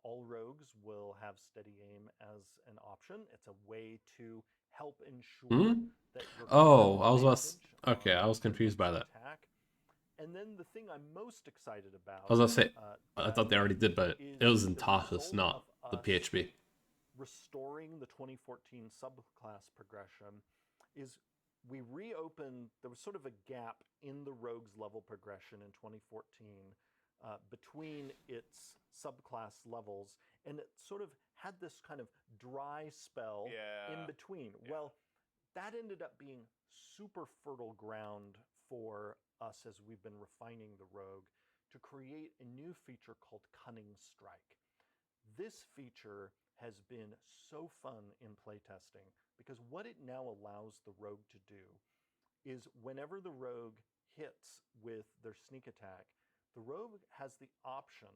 Speaker 3: all rogues will have steady aim as an option. It's a way to help ensure that you're
Speaker 1: Oh, I was about
Speaker 3: advantage
Speaker 1: okay, I
Speaker 3: on
Speaker 1: was confused by that.
Speaker 3: attack. And then the thing I'm most excited about,
Speaker 1: I was gonna say, I
Speaker 3: that
Speaker 1: thought they already did, but
Speaker 3: is
Speaker 1: it was in
Speaker 3: the
Speaker 1: Tasha's,
Speaker 3: result
Speaker 1: not
Speaker 3: of
Speaker 1: the
Speaker 3: us
Speaker 1: PHP.
Speaker 3: restoring the 2014 subclass progression, is we reopened. There was sort of a gap in the rogues level progression in 2014 between its subclass levels, and it sort of had this kind of dry spell in between. Well, that ended up being super fertile ground for us as we've been refining the rogue to create a new feature called Cunning Strike. This feature has been so fun in playtesting because what it now allows the rogue to do is whenever the rogue hits with their sneak attack, the rogue has the option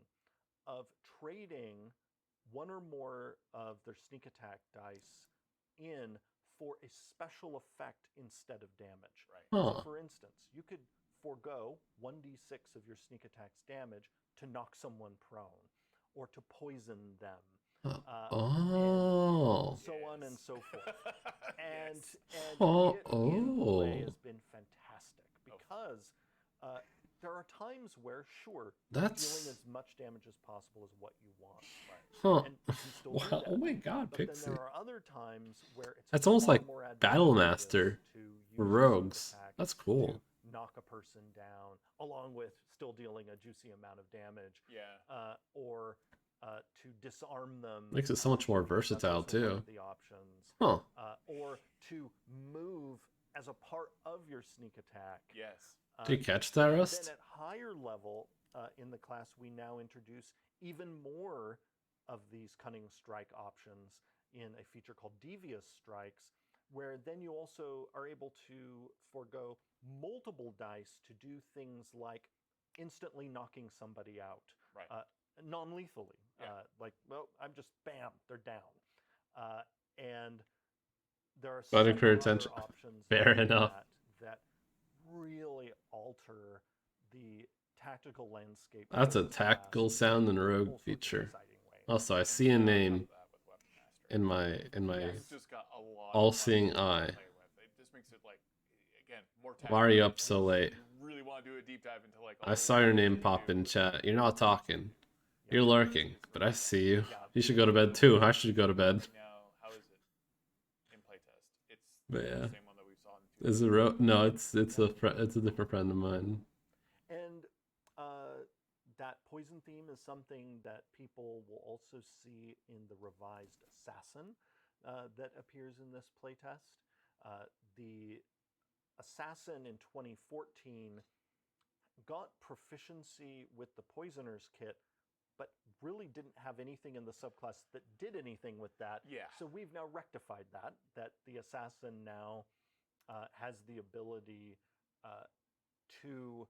Speaker 3: of trading one or more of their sneak attack dice in for a special effect instead of damage.
Speaker 2: Right.
Speaker 3: So
Speaker 1: Huh.
Speaker 3: for instance, you could forego 1d6 of your sneak attack's damage to knock someone prone or to poison them.
Speaker 1: Oh.
Speaker 3: And so on and so forth. And it
Speaker 1: Oh,
Speaker 3: in play
Speaker 1: oh.
Speaker 3: has been fantastic because there are times where, sure,
Speaker 1: That's-
Speaker 3: dealing as much damage as possible is what you want.
Speaker 1: Huh.
Speaker 3: And you can still do
Speaker 1: Wow.
Speaker 3: that.
Speaker 1: Oh my god,
Speaker 3: But
Speaker 1: Pixie.
Speaker 3: then there are other times where it's
Speaker 1: That's almost
Speaker 3: far
Speaker 1: like
Speaker 3: more
Speaker 1: Battle
Speaker 3: advantageous
Speaker 1: Master
Speaker 3: to use
Speaker 1: for
Speaker 3: a sneak
Speaker 1: rogues.
Speaker 3: attack
Speaker 1: That's cool.
Speaker 3: to knock a person down, along with still dealing a juicy amount of damage.
Speaker 2: Yeah.
Speaker 3: Or to disarm them.
Speaker 1: Makes it so much more versatile
Speaker 3: That's also one
Speaker 1: too.
Speaker 3: of the options.
Speaker 1: Huh.
Speaker 3: Or to move as a part of your sneak attack.
Speaker 2: Yes.
Speaker 1: Did you catch that,
Speaker 3: And
Speaker 1: Rust?
Speaker 3: then at higher level in the class, we now introduce even more of these cunning strike options in a feature called Devious Strikes, where then you also are able to forego multiple dice to do things like instantly knocking somebody out.
Speaker 2: Right.
Speaker 3: Non-lethally.
Speaker 2: Yeah.
Speaker 3: Like, well, I'm just, bam, they're down. And there are
Speaker 1: Gotta
Speaker 3: several
Speaker 1: encourage
Speaker 3: other
Speaker 1: attention.
Speaker 3: options
Speaker 1: Fair
Speaker 3: like
Speaker 1: enough.
Speaker 3: that really alter the tactical landscape.
Speaker 1: That's
Speaker 3: of
Speaker 1: a
Speaker 3: the
Speaker 1: tactical
Speaker 3: class
Speaker 1: sound and
Speaker 3: in all
Speaker 1: rogue
Speaker 3: sorts of
Speaker 1: feature.
Speaker 3: exciting ways.
Speaker 1: Also, I
Speaker 2: And
Speaker 1: see a
Speaker 2: on top of
Speaker 1: name
Speaker 2: that, with weapon mastery,
Speaker 1: in my
Speaker 2: you've just got a lot
Speaker 1: all-seeing
Speaker 2: of options
Speaker 1: eye.
Speaker 2: to play with. It just makes it like, again, more tactical.
Speaker 1: Why are you up so late?
Speaker 2: You really want to do a deep dive into like.
Speaker 1: I saw your name pop in chat. You're not talking. You're lurking, but I see you. You should go to bed too. I should go to bed.
Speaker 2: Now
Speaker 1: But yeah,
Speaker 2: The same one that we saw in
Speaker 1: is it no? It's it's a different friend of mine.
Speaker 3: And that poison theme is something that people will also see in the revised assassin that appears in this playtest. The assassin in 2014 got proficiency with the poisoner's kit, but really didn't have anything in the subclass that did anything with that.
Speaker 2: Yeah.
Speaker 3: So we've now rectified that the assassin now has the ability to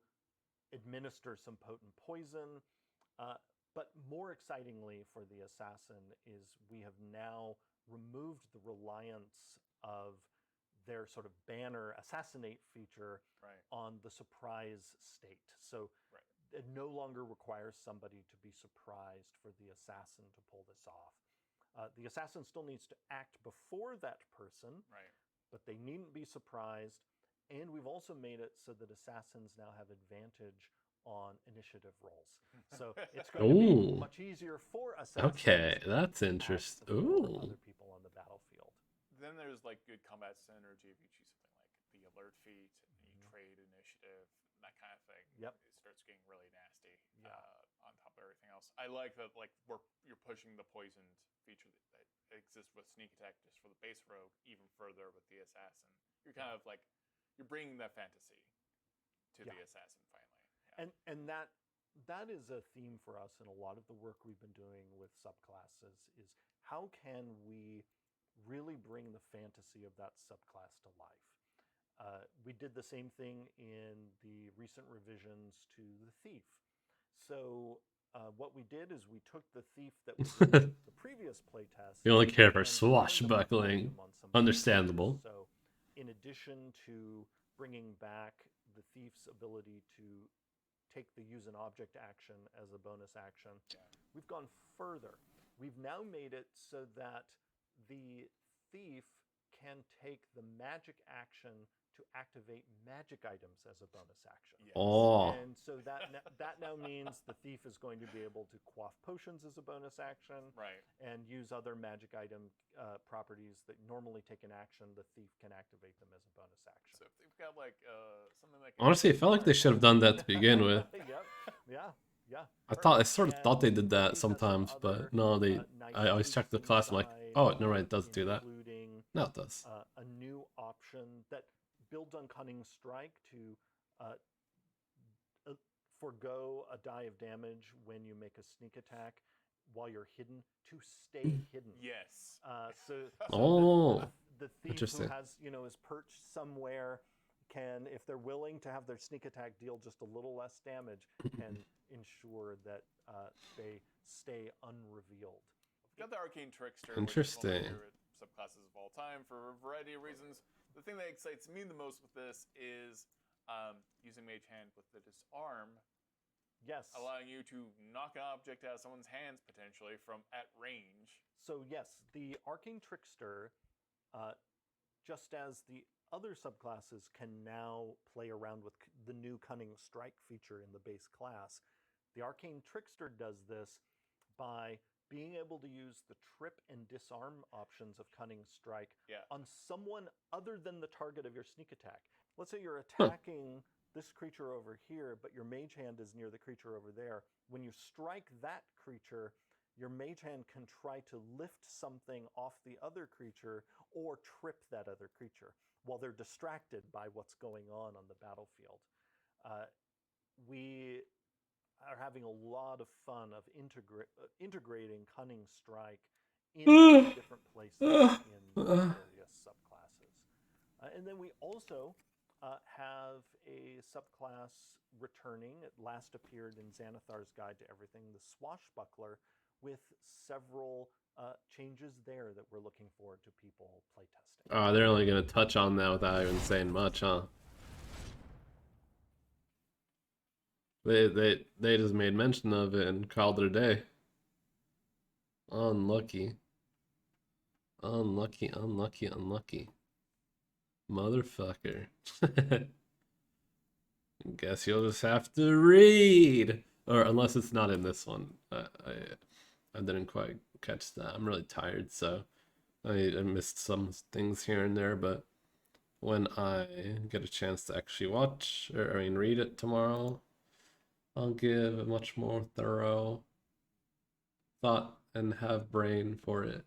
Speaker 3: administer some potent poison. But more excitingly for the assassin is we have now removed the reliance of their sort of banner assassinate feature
Speaker 2: Right.
Speaker 3: on the surprise state. So
Speaker 2: Right.
Speaker 3: it no longer requires somebody to be surprised for the assassin to pull this off. The assassin still needs to act before that person,
Speaker 2: Right.
Speaker 3: but they needn't be surprised. And we've also made it so that assassins now have advantage on initiative rolls. So it's going to be
Speaker 1: Ooh.
Speaker 3: much easier for assassins
Speaker 1: Okay, that's
Speaker 3: to act
Speaker 1: interesting.
Speaker 3: before
Speaker 1: Ooh.
Speaker 3: other people on the battlefield.
Speaker 2: Then there's like good combat synergy if you choose something like the alert feat and you trade initiative, that kind of thing.
Speaker 3: Yep.
Speaker 2: It starts getting really nasty.
Speaker 3: Yeah.
Speaker 2: On top of everything else, I like that. Like you're pushing the poisoned feature that exists with sneak attack just for the base rogue even further with the assassin. You're kind of like you're bringing that fantasy to the assassin finally. Yeah.
Speaker 3: And that is a theme for us in a lot of the work we've been doing with subclasses is how can we really bring the fantasy of that subclass to life. We did the same thing in the recent revisions to the thief. So what we did is we took the thief that was in the previous playtest.
Speaker 1: You only care for
Speaker 3: and
Speaker 1: swashbuckling.
Speaker 3: on some
Speaker 1: Understandable.
Speaker 3: So in addition to bringing back the thief's ability to take the use an object action as a bonus action, we've gone further. We've now made it so that the thief can take the magic action to activate magic items as a bonus action.
Speaker 2: Yes.
Speaker 1: Oh.
Speaker 3: And so that now means the thief is going to be able to quaff potions as a bonus action,
Speaker 2: Right.
Speaker 3: and use other magic item properties that normally take an action. The thief can activate them as a bonus action.
Speaker 2: So if they've got like something like
Speaker 1: Honestly, it felt like they should have done that to begin with.
Speaker 3: Yep. Yeah.
Speaker 1: I sort of thought they did that sometimes, but no, I always check the class. I'm like, oh, no, right, it does do that. No, it does.
Speaker 3: A new option that builds on Cunning Strike to forgo a die of damage when you make a sneak attack while you're hidden to stay hidden.
Speaker 2: Yes.
Speaker 1: Oh,
Speaker 3: the thief
Speaker 1: interesting.
Speaker 3: who has is perched somewhere can, if they're willing to have their sneak attack deal just a little less damage, can ensure that they stay unrevealed.
Speaker 2: Got the Arcane Trickster,
Speaker 1: Interesting.
Speaker 2: which is one of my favorite subclasses of all time for a variety of reasons. The thing that excites me the most with this is using Mage Hand with the Disarm.
Speaker 3: Yes.
Speaker 2: Allowing you to knock an object out of someone's hands potentially from at range.
Speaker 3: So yes, the Arcane Trickster, just as the other subclasses can now play around with the new Cunning Strike feature in the base class, the Arcane Trickster does this by being able to use the trip and disarm options of Cunning Strike on someone other than the target of your sneak attack. Let's say you're attacking this creature over here, but your mage hand is near the creature over there. When you strike that creature, your mage hand can try to lift something off the other creature or trip that other creature while they're distracted by what's going on the battlefield. We are having a lot of fun of integrating Cunning Strike in different places in various subclasses. And then we also have a subclass returning. It last appeared in Xanathar's Guide to Everything, the Swashbuckler, with several changes there that we're looking forward to people playtesting.
Speaker 1: They're only going to touch on that without even saying much, huh? They just made mention of it and called it a day. Unlucky. Unlucky. Motherfucker. Guess you'll just have to read. Or unless it's not in this one. I didn't quite catch that. I'm really tired, so I missed some things here and there, but when I get a chance to actually watch, or I mean, read it tomorrow, I'll give a much more thorough thought and have brain for it.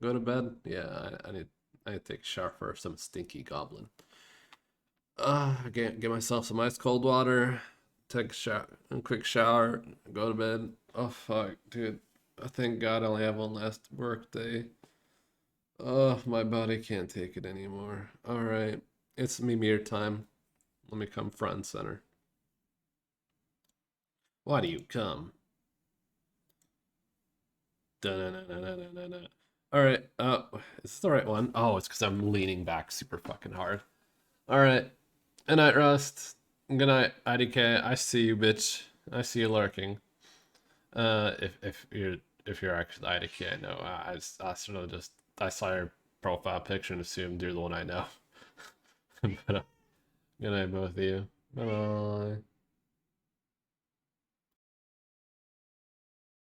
Speaker 1: Go to bed? Yeah, I need to take a shower for some stinky goblin. Get myself some ice cold water, take a quick shower, go to bed. Oh fuck, dude. I thank God I only have one last work day. Oh, my body can't take it anymore. Alright, it's Mimir time. Let me come front and center. Why do you come? Alright, is this the right one? Oh, it's because I'm leaning back super fucking hard. Alright. Good night, Rust. Good night, IDK. I see you, bitch. I see you lurking. If you're actually IDK, I know. I sort of just I saw your profile picture and assumed you're the one I know. But, good night, both of you. Bye bye.